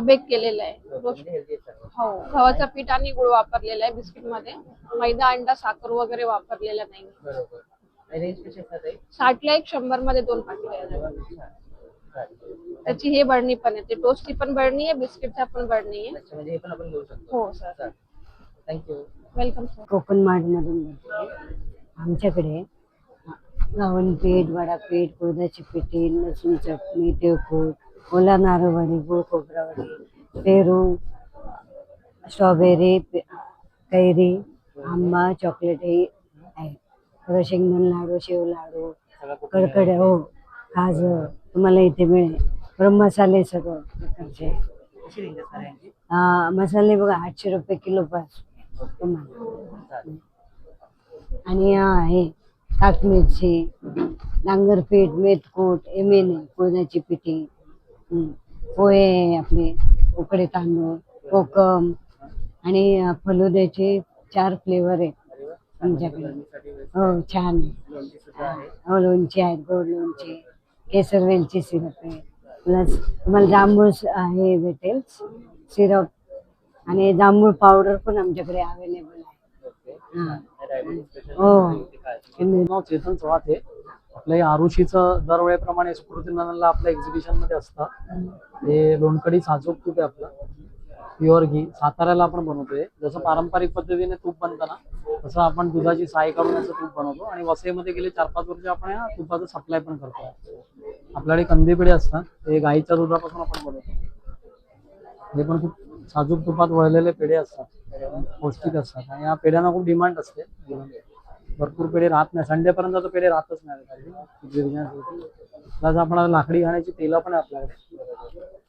बेक केलेलं आहे, हो, गव्हाचं पीठ आणि गुळ वापरलेला आहे बिस्किट मध्ये, मैदा, अंडा, साखर वगैरे वापरलेला नाही। 60ला 100 मध्ये 2 पाकिट आहे। त्याची हे बरणी पण आहे, टोस्टची पण बरणी आहे, बिस्किटचा पण बरणी आहे। हो sir, thank you, welcome sir. Konkan मार्टमधून बोलते। आमच्याकडे गावण पीठ, वडापीठ, कुळथाची पिठी, लसूण चटणी, तिळकूट, ओला नारळवडी, गुळ खोबरावडी, पेरू, स्ट्रॉबेरी, कैरी, आंबा, चॉकलेट हे आहे। परत शेंगदाणा लाडू, शेव लाडू, कडकडे, हो, खाजं तुम्हाला इथे मिळेल। परत मसाले सगळं प्रकारचे, मसाले बघा 800 रुपये किलो पास तुम्हाला। आणि हे ताक मिरची, डांगरपीठ, मेथकूट, एमेने, कुळथाची पिठी, पोहे आपले, उकडे तांदूळ, कोकम आणि फलुद्याचे 4 फ्लेवर आहेत आमच्याकडे। हो, छान, हो, लोणचे आहेत, गोड लोणचे, केसर वेलची सिरप आहे, प्लस तुम्हाला जांभूळ हे भेटेल सिरप, आणि जांभूळ पावडर पण आमच्याकडे अवेलेबल आहे। नाव चेतन चव्हाण आहे। आपल्या या आरुषीचं दरवेळेप्रमाणे सुकृतीनंदनला आपल्या एक्झिबिशन मध्ये असतं। हे लोणकडी साजूक तूप आहे आपलं, प्युअर घी, साताऱ्याला आपण बनवतोय। जसं पारंपरिक पद्धतीने तूप बनतं ना, तसं आपण दुधाची साय काढून याचं तूप बनवतो। आणि वसईमध्ये गेले 4-5 वर्ष आपण या तुपाचं सप्लाय पण करतो। आपल्याकडे कंदी पेढे असतात, ते गाईच्या दुधापासून आपण बनवतो। हे पण खूप साजूक तुपात वळलेले पेढे असतात, पौष्टिक असतात, आणि या पेढ्यांना खूप डिमांड असते। भरपूर पेढे राहत नाही, संडेपर्यंत तर पेढे राहतच नाही। प्लस आपण लाकडी घाण्याची तेलं पण आहे आपल्याकडे,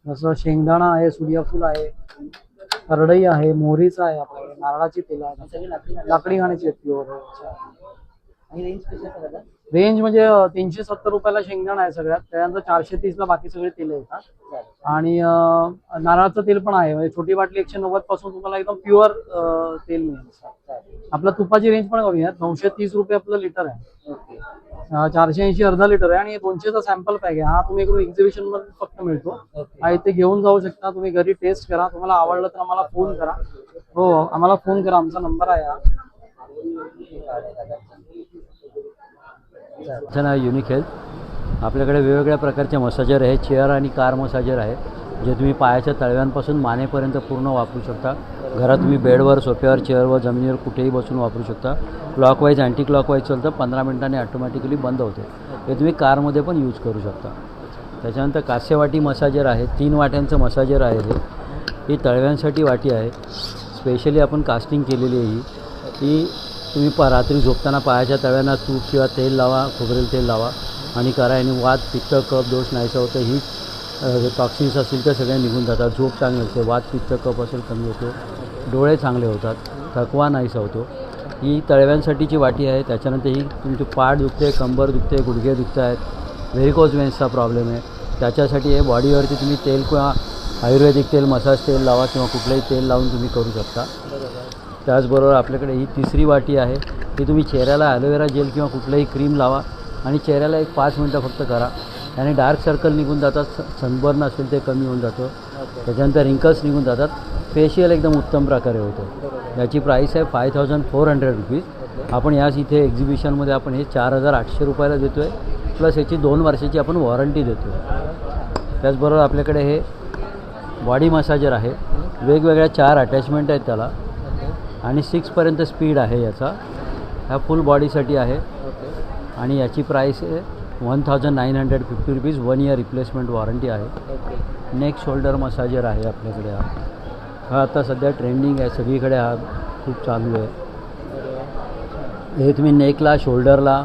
जसं शेंगदाणा आहे, सूर्यफूल आहे, करडई आहे, मोहरीचा आहे, आपल्याकडे नारळाची तेलं आहे, लाकडी घाण्याची आहेत प्युअर। आणि रेंज कशी आहे दादा? रेंज म्हणजे 370 रुपयाला शेंगदाण आहे सगळ्यात, त्यानंतर 430ला बाकी सगळे तेल येतात. आणि नारळाचं तेल पण आहे, म्हणजे छोटी बाटली 190 पासून तुम्हाला एकदम प्युअर तेल मिळेल. आपल्या तुपाची रेंज पण कमी आहे, 930 रुपये आपलं लिटर आहे. ओके. 480 अर्धा लिटर आहे आणि 200चा सॅम्पल पॅक आहे. हा तुम्ही इकडून एक्झिबिशन मध्ये फक्त मिळतो. हा इथे घेऊन जाऊ शकता, तुम्ही घरी टेस्ट करा, तुम्हाला आवडलं तर आम्हाला फोन करा. हो, आम्हाला फोन करा, आमचा नंबर आहे हा. माझं नाव युनिक हेल्थ. आपल्याकडे वेगवेगळ्या प्रकारचे मसाजर आहे, चेअर आणि कार मसाजर आहे, जे तुम्ही पायाच्या तळव्यांपासून मानेपर्यंत पूर्ण वापरू शकता. घरात तुम्ही बेडवर, सोफ्यावर, चेअरवर, जमिनीवर कुठेही बसून वापरू शकता. क्लॉकवाईज, अँटी क्लॉकवाईज चालतं, 15 मिनिटांनी ऑटोमॅटिकली बंद होते. हे तुम्ही कारमध्ये पण यूज करू शकता. त्याच्यानंतर कास्यवाटी मसाजर आहे, 3 वाट्यांचं मसाजर आहे. ही तळव्यांसाठी वाटी आहे, स्पेशली आपण कास्टिंग केलेली आहे. ही तुम्ही रात्री झोपताना पायाच्या तळव्यांना तूप किंवा तेल लावा, खोबरेल तेल लावा आणि करा. आणि वात, पित्त, कफ दोष नाहीसा होतं. ही टॉक्सिन्स असतील तर सगळे निघून जातात. झोप चांगली होते, वात, पित्त, कफ असेल कमी होतो, डोळे चांगले होतात, थकवा नाहीसा होतो. ही तळव्यांसाठीची वाटी आहे. त्याच्यानंतर ही तुमची पाठ दुखते, कंबर दुखते, गुडघे दुखत आहेत, व्हेरिकोज वेन्सचा प्रॉब्लेम आहे, त्याच्यासाठी हे बॉडीवरती तुम्ही तेल किंवा आयुर्वेदिक तेल, मसाज तेल लावा किंवा कुठलंही तेल लावून तुम्ही करू शकता. त्याचबरोबर आपल्याकडे ही तिसरी वाटी आहे, ही तुम्ही चेहऱ्याला ॲलोवेरा जेल किंवा कुठलंही क्रीम लावा आणि चेहऱ्याला एक 5 मिनटं फक्त करा. त्याने डार्क सर्कल निघून जातात, सनबर्न असेल ते कमी होऊन जातं. त्याच्यानंतर रिंकल्स निघून जातात. फेशियल एकदम उत्तम प्रकारे होतं. याची प्राईस आहे 5400 रुपीज. आपण याच इथे एक्झिबिशनमध्ये आपण हे 4800 रुपयाला देतो आहे, प्लस याची 2 वर्षाची आपण वॉरंटी देतो आहे. त्याचबरोबर आपल्याकडे हे बॉडी मसाजर आहे, वेगवेगळ्या 4 अटॅचमेंट आहेत त्याला आणि 6पर्यंत स्पीड आहे याचा. ह्या फुल बॉडीसाठी आहे आणि याची प्राईस आहे 1950 रुपीज. 1 इयर रिप्लेसमेंट वॉरंटी आहे. नेक शोल्डर मसाजर आहे आपल्याकडे. हा आता सध्या ट्रेंडिंग आहे, सगळीकडे हा खूप चालू आहे. हे तुम्ही नेकला, शोल्डरला,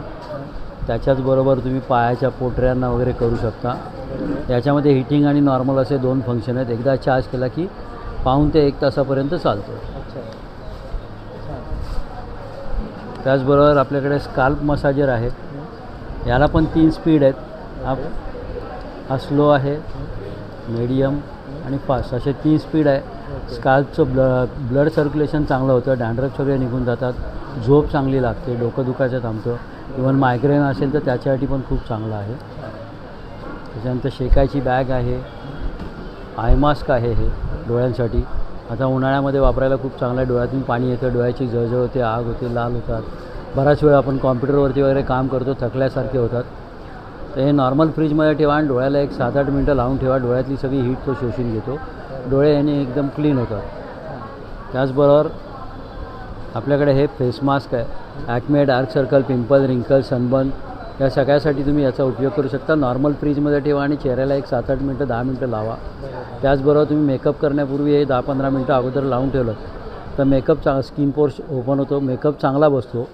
त्याच्याचबरोबर तुम्ही पायाच्या पोटऱ्यांना वगैरे करू शकता. याच्यामध्ये हिटिंग आणि नॉर्मल असे 2 फंक्शन आहेत. एकदा चार्ज केला की पाऊण ते 1 तासापर्यंत चालतो. त्याचबरोबर आपल्याकडे स्काल्प मसाजर आहे, याला पण 3 स्पीड आहेत. हा स्लो आहे, मीडियम आणि फास्ट असे 3 स्पीड आहे. स्काल्पचं ब्लड सर्क्युलेशन चांगलं होतं, डॅन्ड्रफ सगळे निघून जातात, झोप चांगली लागते, डोकं दुखायचं थांबतं. इव्हन मायग्रेन असेल तर त्याच्यासाठी पण खूप चांगलं आहे. त्याच्यानंतर शेकायची बॅग आहे, आय मास्क आहे हे डोळ्यांसाठी. आता उन्हाळ्यामध्ये वापरायला खूप चांगलं आहे. डोळ्यातून पाणी येतं, डोळ्याची जळजळ होते, आग होते, लाल होतात. बराच वेळ आपण कॉम्प्युटरवरती वगैरे काम करतो, थकल्यासारखे होतात. तर हे नॉर्मल फ्रीजमध्ये ठेवा आणि डोळ्याला एक 7-8 मिनटं लावून ठेवा. डोळ्यातली सगळी हीट तो शोषून घेतो, डोळे याने एकदम क्लीन होतात. त्याचबरोबर आपल्याकडे हे फेस मास्क आहे, ॲक्मे, डार्क सर्कल, पिंपल, रिंकल, सनबर्न या सगळ्यासाठी तुम्ही याचा उपयोग करू शकता. नॉर्मल फ्रीजमध्ये ठेवा आणि चेहऱ्याला एक 7-8 मिनटं, 10 मिनटं लावा. त्याचबरोबर तुम्ही मेकअप करण्यापूर्वी हे 10-15 मिनटं अगोदर लावून ठेवलं तर मेकअप स्किन पोर्स ओपन होतो, मेकअप चांगला बसतो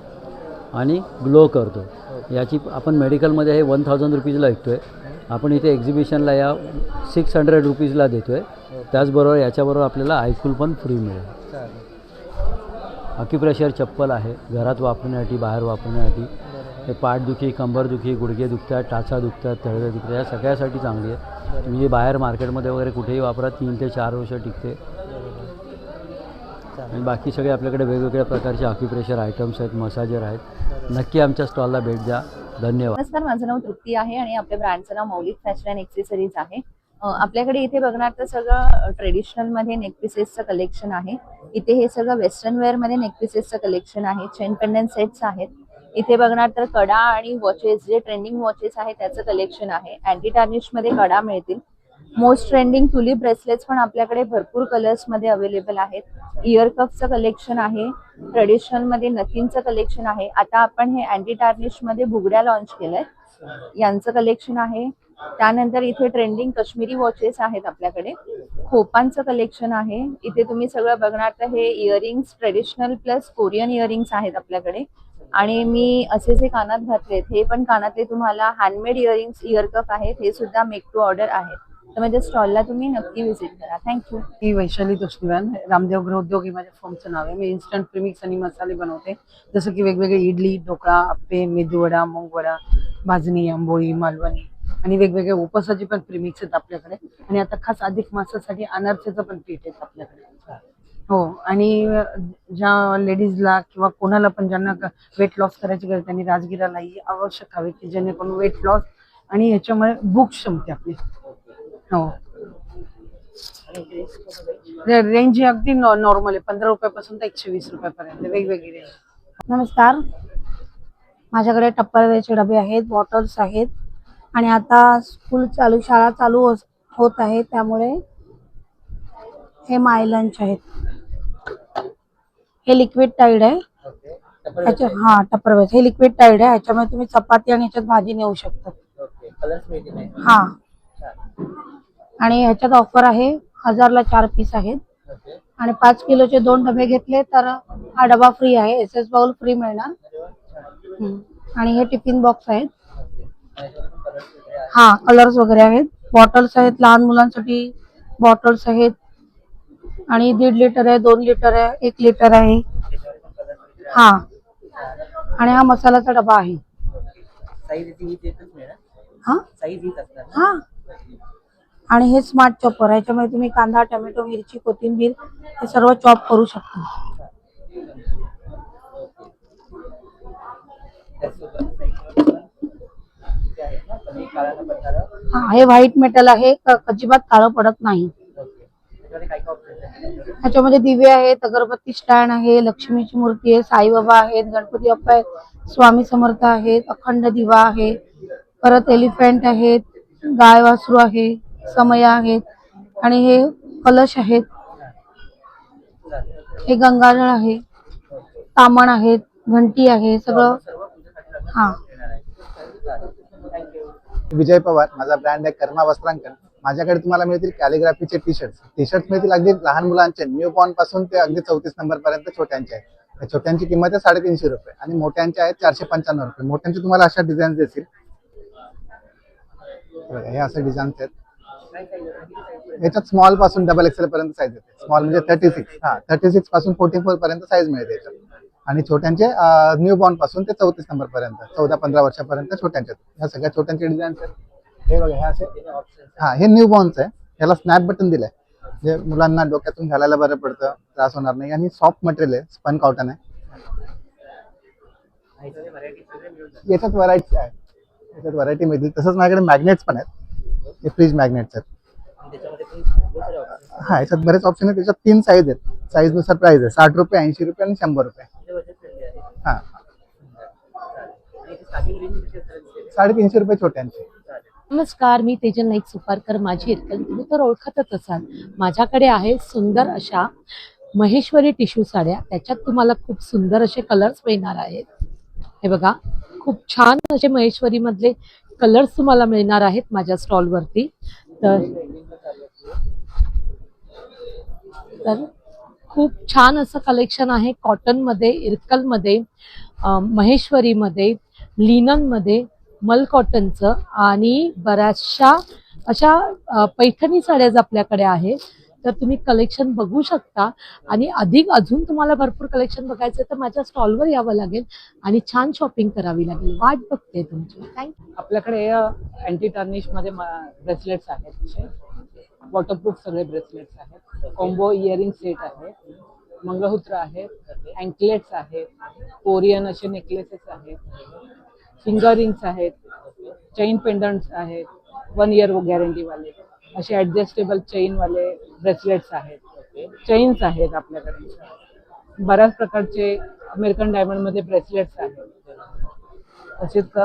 आणि ग्लो करतो. याची आपण मेडिकलमध्ये हे 1000 रुपीजला विकतो आहे, आपण इथे एक्झिबिशनला या 600 रुपीजला देतो आहे. त्याचबरोबर याच्याबरोबर आपल्याला आयकूल पण फ्री मिळेल. अक्युप्रेशर चप्पल आहे, घरात वापरण्यासाठी, बाहेर वापरण्यासाठी. हे पाठदुखी, कंबरदुखी, गुडघे दुखतात, टाचा दुखतात, तळवे दुखतात, या सगळ्यासाठी चांगली आहे. तुम्ही बाहेर मार्केटमध्ये वगैरे कुठेही वापरा, 3 ते 4 वर्ष टिकते. आणि बाकी सगळे आपल्याकडे वेगवेगळ्या प्रकारचे अक्युप्रेशर आयटम्स आहेत, मसाजर आहेत. नक्की आमच्या स्टॉलला भेट द्या. धन्यवाद. नमस्कार, माझं नाव तृप्ती आहे आणि आपल्या ब्रँडचं नाव मौलिक फॅशन अँड एक्सेसरीज आहे. आपल्याकडे इथे बघणार तर सगळं ट्रेडिशनलमध्ये नेकपीसेसचं कलेक्शन आहे. इथे हे सगळं वेस्टर्न वेअरमध्ये नेकपीसेसचं कलेक्शन आहे. चेन पेंडंट सेट्स आहेत. इथे बघणार तर कडा आणि वॉचेस, जे ट्रेंडिंग वॉचेस आहे त्याचं कलेक्शन आहे. अँटी टार्निशमध्ये कडा मिळतील. मोस्ट ट्रेंडिंग टुलिप ब्रेसलेट्स पण आपल्याकडे भरपूर कलर्समध्ये अवेलेबल आहेत. इयर कपचं कलेक्शन आहे. ट्रेडिशनलमध्ये नथींचं कलेक्शन आहे. आता आपण हे अँटी टार्निशमध्ये बुगड्या लॉन्च केलंय, यांचं कलेक्शन आहे. त्यानंतर इथे ट्रेंडिंग काश्मीरी वॉचेस आहेत आपल्याकडे. खोपांचं कलेक्शन आहे. इथे तुम्ही सगळं बघणार तर हे earrings traditional plus Korean earrings आहेत आपल्याकडे. आणि मी असे जे कानात घातलेत हे पण कानातले तुम्हाला हँडमेड इयरिंग्स, इयर कप आहेत, हे सुद्धा मेक टू ऑर्डर आहेत. तर माझ्या स्टॉलला तुम्ही नक्की व्हिजिट करा. थँक्यू. मी वैशाली तोष्णीवान, रामदेव गृहोद्योग हे माझ्या फर्मचं नाव आहे. मी इन्स्टंट प्रीमिक्स आणि मसाले बनवते, जसं की वेगवेगळे इडली, ढोकळा, आप्पे, मेदूवडा, मूगवडा, भाजणी, आंबोळी, मालवणी आणि वेगवेगळे उपवासाचे पण प्रीमिक्स आहेत आपल्याकडे. आणि आता खास अधिक मासासाठी अनारसेचं पण पीठ आहे आपल्याकडे. हो, आणि ज्या लेडीजला किंवा कोणाला पण ज्यांना वेट लॉस करायची गरज त्यांनी राजगिराला ही आवश्यक हवे, की जेणेकरून वेट लॉस आणि ह्याच्यामुळे भूक क्षमते आपली. हो, रेंज ही अगदी नॉर्मल आहे, 15 रुपयापासून तर 120 रुपयापर्यंत वेगवेगळी रेंज. नमस्कार, माझ्याकडे टप्परवेअरचे डबे आहेत, बॉटल्स आहेत आणि आता शाळा चालू होत आहे, त्यामुळे हे माय लंच आहेत. हे लिक्विड टाईड आहे. टप्परवेअर हे लिक्विड टाईड आहे. ह्याच्यामध्ये तुम्ही चपाती आणि ह्याच्यात भाजी नेऊ शकता. हा, आणि ह्याच्यात ऑफर आहे, 1000ला 4 पीस आहेत आणि 5 किलोचे 2 डबे घेतले तर हा डबा फ्री आहे. एसएस बाउल फ्री मिळणार. आणि हे टिफिन बॉक्स आहेत. हा, कलर्स वगैरे आहेत. बॉटल्स आहेत, लहान मुलांसाठी बॉटल्स आहेत आणि 1.5 लिटर आहे, 2 लिटर आहे, 1 लिटर आहे. हा, आणि हा मसाल्याचा डबा आहे. हा, आणि हे स्मार्ट चॉपर आहे. याच्यामध्ये तुम्ही कांदा, टोमॅटो, मिरची, कोथिंबीर हे सर्व चॉप करू शकता. हा, हे व्हाईट मेटल आहे, अजिबात काळं पडत नाही. ह्याच्यामध्ये दिवे आहेत, अगरबत्ती स्टँड आहे, लक्ष्मीची मूर्ती आहे, साईबाबा आहेत, गणपती बाप्पा आहेत, स्वामी समर्थ आहेत, अखंड दिवा आहे, परत एलिफंट आहेत, गाय वासरू आहे, समय आहेत आणि हे कलश आहेत. हे गंगाजळ आहे, तामण आहेत, घंटी आहे, सगळं. हा, विजय पवार, माझा ब्रँड आहे कर्मा वस्त्रांकन. माझ्याकडे तुम्हाला मिळतील कॅलिग्राफीचे टी शर्ट मिळतील अगदी लहान मुलांचे, न्यू बॉर्न पासून ते अगदी 34 नंबर पर्यंत छोट्यांचे आहेत. छोट्यांची किंमत आहे 350 रुपये आणि मोठ्यांच्या आहेत 495 रुपये. मोठ्यांची तुम्हाला अशा डिझाईन देतील. हे असे डिझाईन्स आहेत. याच्यात स्मॉल पासून डबल एक्सेल पर्यंत साईज येते. स्मॉल म्हणजे 36 पासून 44 पर्यंत साईज मिळते याच्यात. आणि छोट्यांचे न्यू बॉर्न पासून ते 34 नंबर पर्यंत, 14-15 वर्षापर्यंत छोट्यांचे. ह्या सगळ्या छोट्यांचे डिझाईन्स आहेत. हे बघा, हे असे. हा, हे न्यू बॉर्नचं आहे. याला स्नॅप बटन दिलंय, जे मुलांना डोक्यातून घालायला बरं पडतं, त्रास होणार नाही. आणि सॉफ्ट मटेरियल आहे, स्पन कॉटन आहे. याच्यात व्हरायटी आहे, याच्यात व्हरायटी मिळतील. तसंच माझ्याकडे मॅग्नेट्स पण आहेत, हे फ्रीज मॅग्नेट्स आहेत. हा, याच्यात बरेच ऑप्शन आहेत. त्याच्यात 3 साईज आहेत. साईज नुसार प्राइस आहे, 60 रुपये, 80 रुपये आणि 100 रुपये. हा, 350 रुपये छोट्यांचे. नमस्कार, मी तेजल नाईक सुपारकर. माझी इरकल तुम्ही तर ओळखतच असाल. माझ्याकडे आहे सुंदर अशा महेश्वरी टिश्यू साड्या. त्याच्यात तुम्हाला खूप सुंदर असे कलर्स मिळणार आहेत. हे बघा, खूप छान असे महेश्वरी मधले कलर्स तुम्हाला मिळणार आहेत माझ्या स्टॉलवरती. तर खूप छान असं कलेक्शन आहे. कॉटनमध्ये, इरकलमध्ये, महेश्वरीमध्ये, लिननमध्ये, मल कॉटनचं आणि बऱ्याचशा अशा पैठणी साड्याज आपल्याकडे आहेत. तर तुम्ही कलेक्शन बघू शकता आणि अजून तुम्हाला भरपूर कलेक्शन बघायचं तर माझ्या स्टॉलवर यावं लागेल आणि छान शॉपिंग करावी लागेल. वाट बघते तुमची. थँक्यू. आपल्याकडे अँटी टार्निश मध्ये ब्रेसलेट्स आहेत, वॉटरप्रूफ सगळे ब्रेसलेट्स आहेत. कॉम्बो इयरिंग सेट आहे, मंगळसूत्र आहेत, अँकलेट्स आहेत, कोरियन असे नेकलेसेस आहेत, फिंगर रिंग्स आहेत, चेन पेंडंट्स आहेत, 1 इयर गॅरंटी वाले असे ऍडजस्टेबल चेन वाले ब्रेसलेट्स आहेत, चेन्स आहेत. आपल्याकडे बऱ्याच प्रकारचे अमेरिकन डायमंड मध्ये ब्रेसलेट्स आहेत. तसेच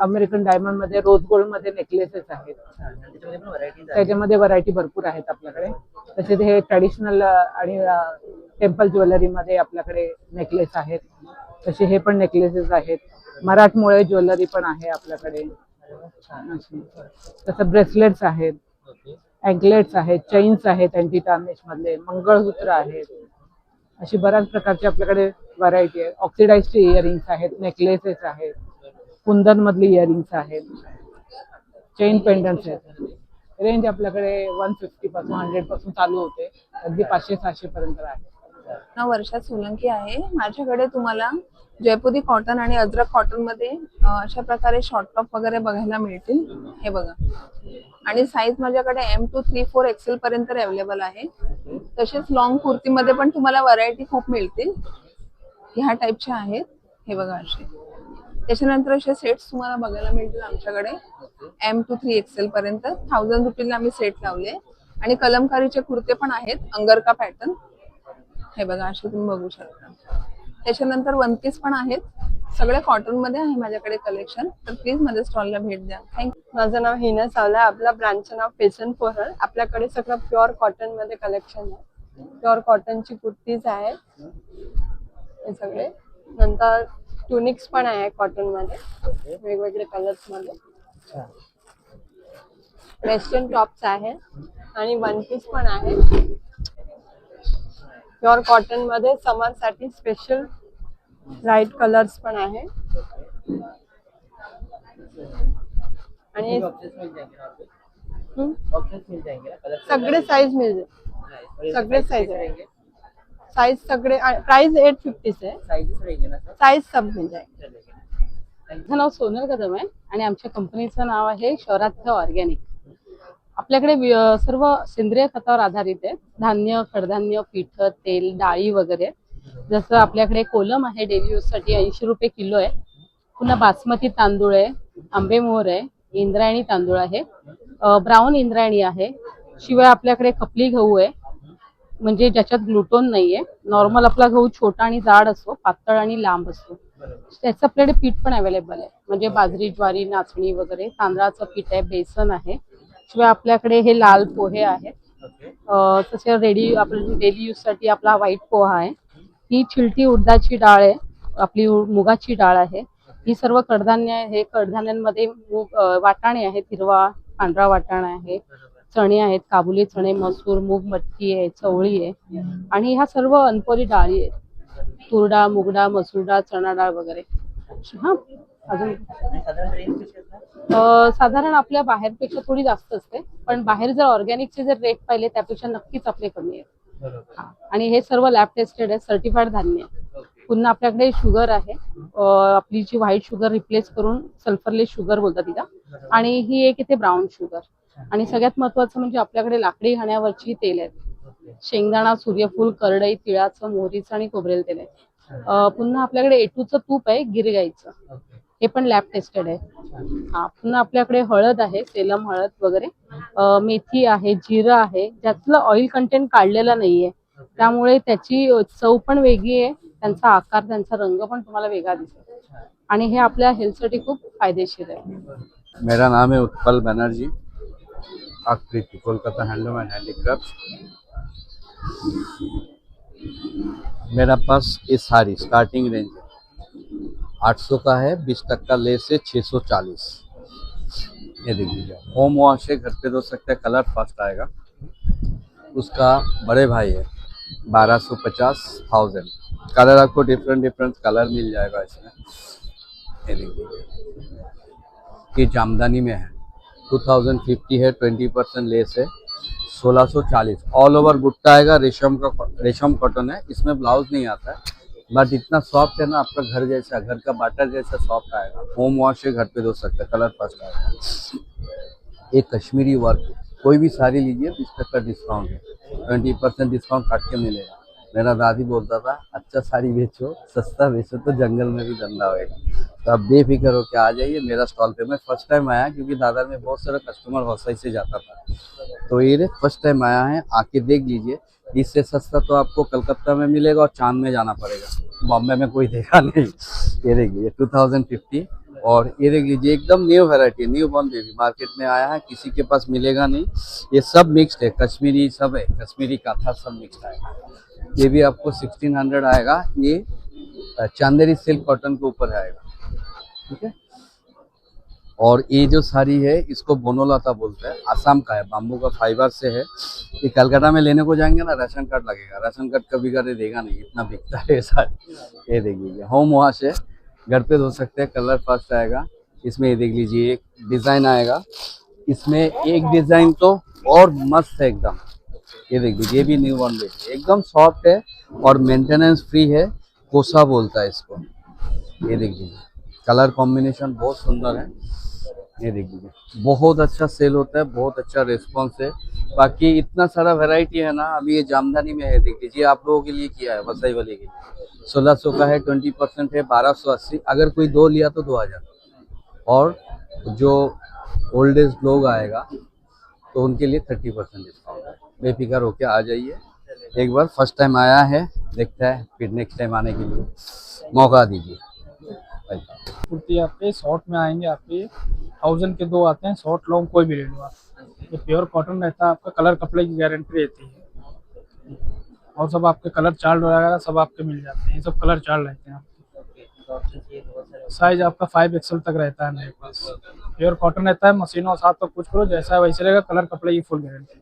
अमेरिकन डायमंड मध्ये रोज गोल्ड मध्ये नेकलेसेस आहेत. त्याच्यामध्ये व्हरायटी भरपूर आहेत आपल्याकडे. तसेच हे ट्रॅडिशनल आणि टेम्पल ज्वेलरी मध्ये आपल्याकडे नेकलेस आहेत. तसे हे पण नेकलेसेस आहेत. मराठमोळे ज्वेलरी पण आहे आपल्याकडे. तसं ब्रेसलेट्स आहेत, अँकलेट्स आहेत, चेन्स आहेत, अँटी टार्निश मधले मंगळसूत्र आहेत. अशी बऱ्याच प्रकारची आपल्याकडे व्हरायटी आहे. ऑक्सिडाइज्ड इयरिंग्स आहेत, नेकलेसेस आहेत, कुंदन मधली इयरिंग्स आहेत, चेन पेंडंट्स आहेत. रेंज आपल्याकडे 150 पासून 100 पासून चालू होते, अगदी 500-600 पर्यंत आहे. ना वर्षा सोलंकी आहे. माझ्याकडे तुम्हाला जयपुरी कॉटन आणि अजरक कॉटन मध्ये अशा प्रकारे शॉर्ट टॉप वगैरे बघायला मिळतील. हे बघा, आणि साईज माझ्याकडे M2 3 4 XL पर्यंत अवेलेबल आहे. तसेच लॉंग कुर्तीमध्ये पण तुम्हाला व्हरायटी खूप मिळतील. ह्या टाईपच्या आहेत. हे बघा असे. त्याच्यानंतर असे सेट्स तुम्हाला बघायला मिळतील आमच्याकडे M2 3 XL पर्यंत 1000 रुपीला आम्ही सेट लावले. आणि कलमकारीचे कुर्ते पण आहेत, अंगरका पॅटर्न. हे बघा असे तुम्ही बघू शकता. त्याच्यानंतर वन पीस पण आहेत. सगळे कॉटन मध्ये आहे माझ्याकडे कलेक्शन, तर प्लीज माझ्या स्टॉलला भेट द्या. थँक्यू. माझं नाव हिना सावला. आपल्या ब्रँडचं नाव पेसन फोरल. आपल्याकडे सगळं प्युअर कॉटन मध्ये कलेक्शन आहे. प्युअर कॉटनची कुर्तीज आहेत हे सगळे. नंतर ट्युनिक्स पण आहे कॉटन मध्ये वेगवेगळे कलर्स मध्ये. वेस्टर्न टॉप्स आहे आणि वन पीस पण आहे. प्युअर कॉटन मध्ये समर साठी स्पेशल लाईट कलर्स पण आहे. आणि सगळे साइज मिल जाए. सगळे साइज आहे. साइज सगळे प्राइस 850 है. साइज सब मिल जाए. माझं नाव सोनल कदम आहे आणि आमच्या कंपनीचं नाव आहे शौराध्य ऑर्गॅनिक. आपल्याकडे सर्व सेंद्रिय खतावर आधारित आहे. धान्य, कडधान्य, पीठ, तेल, डाळी वगैरे. जसं आपल्याकडे कोलम आहे डेली यूज साठी 80 रुपये किलो आहे. पुन्हा बासमती तांदूळ आहे, आंबेमोहर आहे, इंद्रायणी तांदूळ आहे, ब्राऊन इंद्रायणी आहे. शिवाय आपल्याकडे खपली गहू आहे, म्हणजे ज्याच्यात ग्लुटोन नाहीये. नॉर्मल आपला गहू छोटा आणि जाड असतो, पातळ आणि लांब असतो. त्याचं आपल्याकडे पीठ पण अवेलेबल आहे, म्हणजे बाजरी, ज्वारी, नाचणी वगैरे. तांदळाचं पीठ आहे, बेसन आहे. शिवाय आपल्याकडे हे लाल पोहे आहेत. तसे रेडी आपल्या डेली यूज साठी आपला व्हाईट पोहा आहे. ही चिलटी उडदाची डाळ आहे, आपली मुगाची डाळ आहे. ही सर्व कडधान्य आहे. हे कडधान्यांमध्ये मूग, वाटाणे आहेत, हिरवा पांढरा वाटाणा आहे, चणे आहेत, काबुली चणे, मसूर, मूग, मटकी आहे, चवळी आहे. आणि ह्या सर्व अनपोली डाळी आहेत, तूर डाळ, मूग डाळ, मसूर डाळ, चणा डाळ वगैरे. हा, अजून साधारण आपल्या बाहेरपेक्षा थोडी जास्त असते, पण बाहेर जर ऑर्गॅनिकचे जर रेट पाहिले त्यापेक्षा नक्कीच आपले कमी आहेत. आणि हे सर्व लॅब टेस्टेड आहे, सर्टिफाईड धान्य आहे. पुन्हा आपल्याकडे शुगर आहे, आपली जी व्हाईट शुगर रिप्लेस करून सल्फरलेस शुगर बोलतात तिला. आणि ही एक येते ब्राऊन शुगर. आणि सगळ्यात महत्वाचं म्हणजे आपल्याकडे लाकडी घाण्यावरची तेल आहेत. शेंगदाणा, सूर्यफूल, करडई, तिळाचं, मोहरीचं आणि खोबरेल तेल आहे. पुन्हा आपल्याकडे A2चं तूप आहे, गिरगाईचं. हे पण लॅब टेस्टेड आहे. हा, पुन्हा आपल्याकडे हळद आहे, सेलम हळद वगैरे. मेथी आहे, जिरं आहे, ज्यातलं ऑइल कंटेंट काढलेलं नाहीये, त्यामुळे त्याची चव पण वेगळी आहे, त्यांचा आकार, त्यांचा रंग पण तुम्हाला वेगळा दिसेल. आणि हे आपल्या हेल्थसाठी खूप फायदेशीर आहे. मेरा नाम है उत्पल बनर्जी, आकृति, कोलकाता हैंडलूम एंड हैंडीक्राफ्ट। मेरा पास ये सारी स्टार्टिंग रेंज है 800 का है, 20% लेस है 640। ये देख लीजिए, होम वॉश है, घर पे धो सकते हैं, कलर फास्ट आएगा। उसका बड़े भाई है 1250 1000। कलर आपको डिफरेंट कलर मिल जाएगा इसमें। ये देख लीजिए, ये जामदानी में है, 2050 है, 20% लेस है, 1640। ऑल ओवर बुट्टा आएगा, रेशम कॉटन है, इसमें ब्लाउज नहीं आता है, बट इतना सॉफ्ट है ना, आपका घर जैसा, घर का बाटर जैसा सॉफ्ट आएगा। होम वॉश है, घर पे धो सकते हैं, कलर फर्स्ट आएगा। एक कश्मीरी वर्क, कोई भी साड़ी लीजिए 20% डिस्काउंट है, 20% डिस्काउंट काट के मिलेगा। मेरा दादी बोलता था, अच्छा साड़ी बेचो, सस्ता बेचो तो जंगल में भी धंधा होगा। तो आप बेफिक्र होकर आ जाइए मेरा स्टॉल पे। मैं फर्स्ट टाइम आया, क्योंकि दादर में बहुत सारा कस्टमर हौसाई से जाता था, तो ये फर्स्ट टाइम आया है, आके देख लीजिए। इससे सस्ता तो आपको कलकत्ता में मिलेगा और चांद में जाना पड़ेगा, बॉम्बे में कोई देगा नहीं। ये देख लीजिए 2050। और ये देख लीजिए, एकदम new variety, new born baby, market में आया है, किसी के पास मिलेगा नहीं। ये सब मिक्स्ड है, कश्मीरी सब है, कश्मीरी काथा सब मिक्स्ड आएगा। ये भी आपको 1600 आएगा। ये चांदेरी सिल्क कॉटन के ऊपर आएगा, ठीक है। और ये जो साड़ी है, इसको बोनोलाता बोलते हैं, आसाम का है, बाम्बू का फाइबर से है। ये कलकत्ता में लेने को जाएंगे ना, राशन कार्ड लगेगा, राशन कार्ड कभी कभी देगा नहीं, इतना बिकता है साड़ी। ये देख लीजिए, होम वॉश है, घर पे धो सकते हैं, कलर फास्ट आएगा। इसमें ये देख लीजिए, एक डिज़ाइन आएगा, इसमें एक डिजाइन तो और मस्त है एकदम। ये देखिए, ये भी न्यू बॉर्न बेबी एकदम सॉफ्ट है और मेंटेनेंस फ्री है। कोसा बोलता है इसको। ये देखिए, कलर कॉम्बिनेशन बहुत सुंदर है। ये देखिए, बहुत अच्छा सेल होता है, बहुत अच्छा रिस्पॉन्स है। बाकी इतना सारा वैरायटी है ना, अभी ये जामदानी में है, देख लीजिए आप लोगों के लिए किया है, वसई वाले के लिए 1600 का है, 20% है 1280। अगर कोई 2 लिया तो 2000। और जो ओल्ड एज लोग आएगा तो उनके लिए 30% डिस्काउंट है। बेफिक्र होके आ जाइए, एक बार फर्स्ट टाइम आया है, देखता है, फिर नेक्स्ट टाइम आने के लिए मौका दीजिए। कुर्ती आपके शॉर्ट में आएंगे, आपके 1000 के 2 आते हैं, शॉर्ट लॉन्ग कोई भी ले लो आप। ये प्योर कॉटन रहता है, आपका कलर कपड़े की गारंटी रहती है। और सब आपके कलर चार्ट वगैरह सब आपके मिल जाते हैं, ये सब कलर चार्ट रहते हैं आपके। साइज आपका 5XL तक रहता है मेरे पास। प्योर कॉटन रहता है, मशीनों साथ तो कुछ करो जैसा है वैसे रहेगा, कलर कपड़े की फुल गारंटी।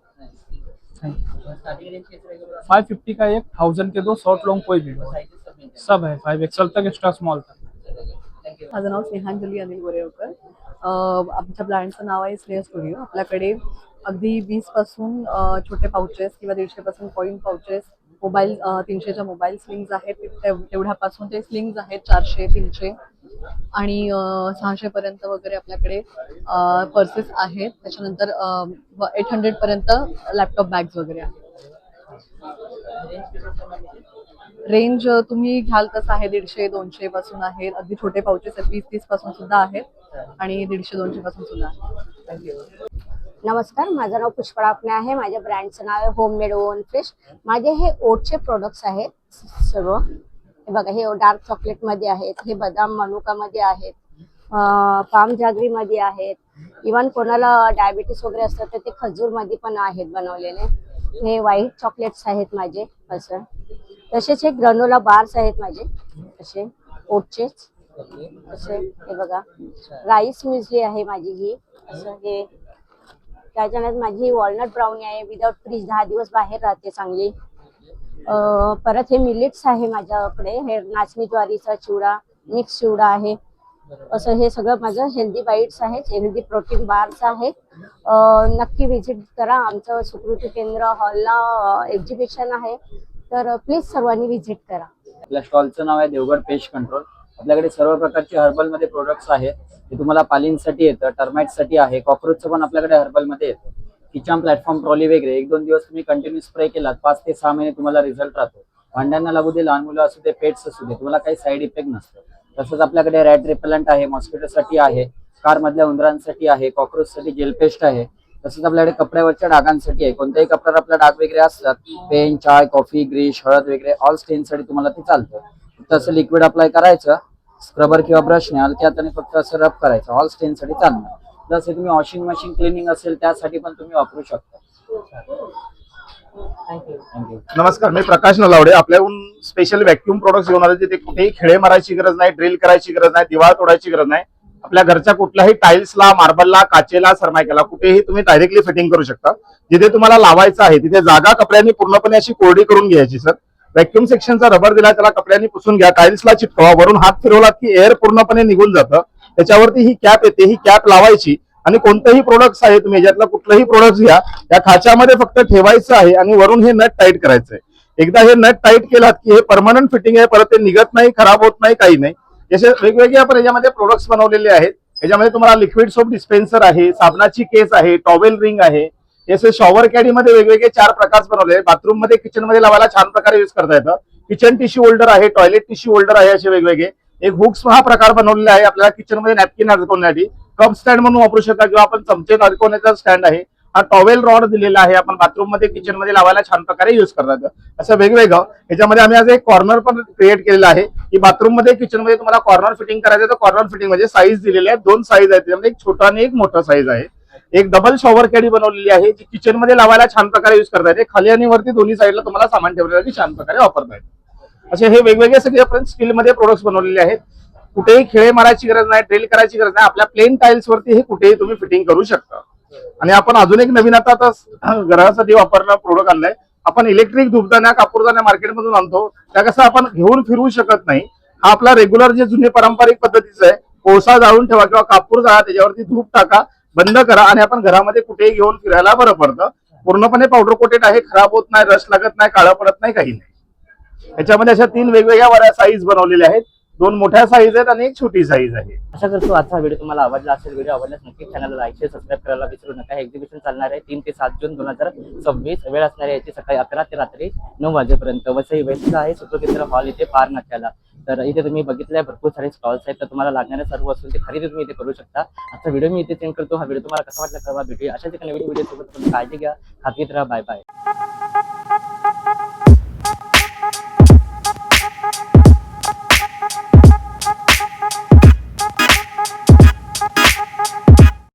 550 का एक, 1000 के 2, शॉर्ट लॉन्ग कोई भी लो, सब है 5XL तक, एक्स्ट्रा स्मॉल तक। माझं नाव स्नेहांजली अनिल गोरेवकर। आमच्या ब्रँडचं नाव आहे स्नेहा स्टुडिओ। आपल्याकडे अगदी 20 पासून छोटे पाउचेस किंवा 150 पासून कॉइन पाउचेस, मोबाईल 300च्या मोबाईल स्लिंग्स आहेत, तेवढ्यापासून ते स्लिंग्स आहेत 400, 300 आणि 600 पर्यंत वगैरे आपल्याकडे पर्सेस आहेत। त्याच्यानंतर 800 पर्यंत लॅपटॉप बॅग्स वगैरे आहेत। रेंज तुम्ही घ्याल तसं आहे, 150-200 पासून आहेत, अगदी छोटे पाउचेस आहेत 20-30 पासून सुद्धा आहेत आणि 150-200 पासून सुद्धा आहेत। नमस्कार, माझं नाव पुष्पा आपणे आहे। माझ्या ब्रँडचं नाव आहे होममेड ओवन फ्रेश। माझे हे ओटचे प्रोडक्ट्स आहेत सर्व। हे बघा, हे डार्क चॉकलेटमध्ये आहेत, हे बदाम मनुकामध्ये आहेत, पाम जागरीमध्ये आहेत, इव्हन कोणाला डायबिटीस वगैरे असतं तर ते खजूरमध्ये पण आहेत बनवलेले। हे व्हाईट चॉकलेट्स आहेत माझे असं। तसेच हे ग्रॅन्युला बार्स आहेत माझे असे ओटचेच असे। हे बघा, राईस म्युझली आहे माझी ही असं। हे त्याच्यानंतर माझी वॉलनट ब्राउनी आहे, विदाउट फ्रीज 10 दिवस बाहेर राहते चांगली। परत हे मिलेट्स आहे माझ्याकडे, हे नाचणी ज्वारीचा चिवडा, मिक्स चिवडा आहे असं। हे सगळं माझं हेल्दी बाईट्स आहेत, हेल्दी प्रोटीन बार्स आहेत। नक्की व्हिजिट करा आमचं सुकृती केंद्र हॉलला एक्झिबिशन आहे, तर प्लीज सर्वांनी व्हिजिट करा। आपल्या स्टॉलचं नाव आहे देवगड पेस्ट कंट्रोल। आपल्याकडे सर्व प्रकारचे हर्बल मध्ये प्रोडक्ट्स आहेत, ते तुम्हाला पालींसाठी येतं, टर्माइटसाठी आहे, कॉकरोचचं पण आपल्याकडे हर्बल मध्ये येतं। किचन प्लॅटफॉर्म ट्रॉली वगैरे 1-2 दिवस तुम्ही कंटिन्यू स्प्रे केलात, 5 ते 6 महिने तुम्हाला रिझल्ट राहतो। भांड्यांना लागू दे, लहान मुलं असू दे, पेट्स असू दे, तुम्हाला काही साईड इफेक्ट नसतं। तसंच आपल्याकडे रॅट रिपेलंट आहे, मॉस्किटोसाठी आहे, कार मधल्या उंदरांसाठी आहे, कॉकरोचसाठी जेल पेस्ट आहे। तसंच आपल्याकडे कपड्यावरच्या डागांसाठी आहे, कोणत्याही कपड्यावर आपल्या डाग वगैरे असतात, पेन, चाय, कॉफी, ग्रीस, हळद वगैरे ऑल स्टेनसाठी तुम्हाला ते चालतं। फक्त असं लिक्विड अप्लाय करायचं, स्क्रबर किंवा ब्रशने हलक्या हाताने फक्त असं रब करायचं, ऑल स्टेनसाठी चालणार। प्लस हे तुम्ही वॉशिंग मशीन क्लिनिंग असेल त्यासाठी पण तुम्ही वापरू शकता। थँक्यू। नमस्कार, मी प्रकाश नलावडे। आपल्याहून स्पेशल व्हॅक्यूम प्रोडक्ट्स घेऊन आले, जिथे कुठेही खिळे मारायची गरज नाही, ड्रिल करायची गरज नाही, दिवाळ तोडायची गरज नाही। आपल्या घरच्या कुठल्याही टाइल्सला, मार्बलला, काचेला, सरमायकाला कुठेही तुम्ही डायरेक्टली फिटिंग करू शकता। जिथे तुम्हाला लावायचं आहे तिथे जागा कपड्यांनी पूर्णपणे अशी कोरडी करून घ्यायची सर। व्हॅक्यूम सेक्शनचा रबर दिला, त्याला कपड्यांनी पुसून घ्या, टाइल्सला चिटकवा, वरून हात फिरवलात की एअर पूर्णपणे निघून जातं। त्याच्यावरती ही कॅप येते, ही कॅप लावायची आणि कोणतेही प्रोडक्ट्स आहे तुम्ही याच्यातलं कुठलंही प्रोडक्ट्स घ्या, या खाच्यामध्ये फक्त ठेवायचं आहे आणि वरून हे नट टाईट करायचंय। एकदा हे नट टाईट केलात की हे परमनंट फिटिंग आहे, परत ते निघत नाही, खराब होत नाही, काही नाही। असे वेगवेगळे आपण याच्यामध्ये प्रोडक्ट्स बनवलेले आहेत। याच्यामध्ये तुम्हाला लिक्विड सोप डिस्पेन्सर आहे, साबणाची केस आहे, टॉवेल रिंग आहे, असे शॉवर कॅडी मध्ये वेगवेगळे 4 प्रकार बनवले। बाथरूम मध्ये, किचन मध्ये लावायला छान प्रकारे यूज करता येतं। किचन टिश्यू होल्डर आहे, टॉयलेट टिश्यू होल्डर आहे, असे वेगवेगळे। एक हुक्स हा प्रकार बनवलेला आहे आपल्याला किचन मध्ये नॅपकिन अडकवण्यासाठी, कप स्टँड म्हणून वापरू शकता किंवा आपण चमचे अडकवण्याचा स्टँड आहे। हा टॉवेल रॉड दिलेला आहे, आपण बाथरूम मध्ये, किचन मध्ये लावायला छान प्रकारे युज करता येतं। असं वेगवेगळं याच्यामध्ये आम्ही आज एक कॉर्नर पण क्रिएट केलेला आहे की बाथरूम मध्ये, किचन मध्ये तुम्हाला कॉर्नर फिटिंग करायचं तर कॉर्नर फिटिंग म्हणजे साईज दिलेले आहेत, 2 साईज आहेत, त्यामध्ये एक छोटा आणि एक मोठा साईज आहे। एक डबल शॉवर कॅडी बनवलेली आहे, जी किचन मध्ये लावायला छान प्रकारे युज करता येते, खाली आणि वरती दोन्ही साईडला तुम्हाला सामान ठेवण्यासाठी छान प्रकारे वापरता येते। असे हे वेगवेगळे सगळे आपण स्टील मध्ये प्रोडक्ट्स बनवलेले आहेत। कुठेही खिळे मारायची गरज नाही, ड्रिल करायची गरज नाही, आपल्या प्लेन टाइल्स वरती हे कुठेही तुम्ही फिटिंग करू शकता। आणि आपण अजून एक नवीन आता घरासाठी वापरणं प्रोडक्ट आणलंय। आपण इलेक्ट्रिक धूपदाण्या, कापूरदाण्या मार्केटमधून आणतो, त्या कसं आपण घेऊन फिरू शकत नाही। हा आपला रेग्युलर जे जुने पारंपरिक पद्धतीचं आहे, कोळसा जाळून ठेवा किंवा कापूर जाळा, त्याच्यावरती धूप टाका बंद करा आणि आपण घरामध्ये कुठेही घेऊन फिरायला बरं पडतं. पूर्णपणे पावडर कोटेड आहे, खराब होत नाही, रस लागत नाही, काळं पडत नाही, काही नाही. याच्यामध्ये अशा 3 वेगवेगळ्या साईज बनवलेल्या आहेत. 2 मोठ्या साईज आहेत आणि 1 छोटी साईज आहे. आशा करतो आजचा व्हिडिओ तुम्हाला आवडला असेल. व्हिडिओ आवडल्यास नक्की चॅनलला लाईक शेअर सबस्क्राईब करायला विसरू नका. एक्झिबिशन चालणार आहे 3 ते 7 जून 2026. वेळ असणार आहे याची सकाळी 11 ते रात्री 9 वाजेपर्यंत. वसई वेस्टला आहे सुप्रकेंद्र हॉल इथे पार नाक्याला. तर इथे तुम्ही बघितल्या भरपूर सारे स्टॉल्स आहेत. तर तुम्हाला लागणाऱ्या सर्व वस्तू ते खरेदी तुम्ही इथे करू शकता. आजचा व्हिडिओ मी इथे सेंड करतो. हा व्हिडिओ तुम्हाला कसा वाटला कळवा. भेटूया अशाच एका नवीन व्हिडिओ सोबत. काळजी घ्या, खात्रीत राहा. Bye bye.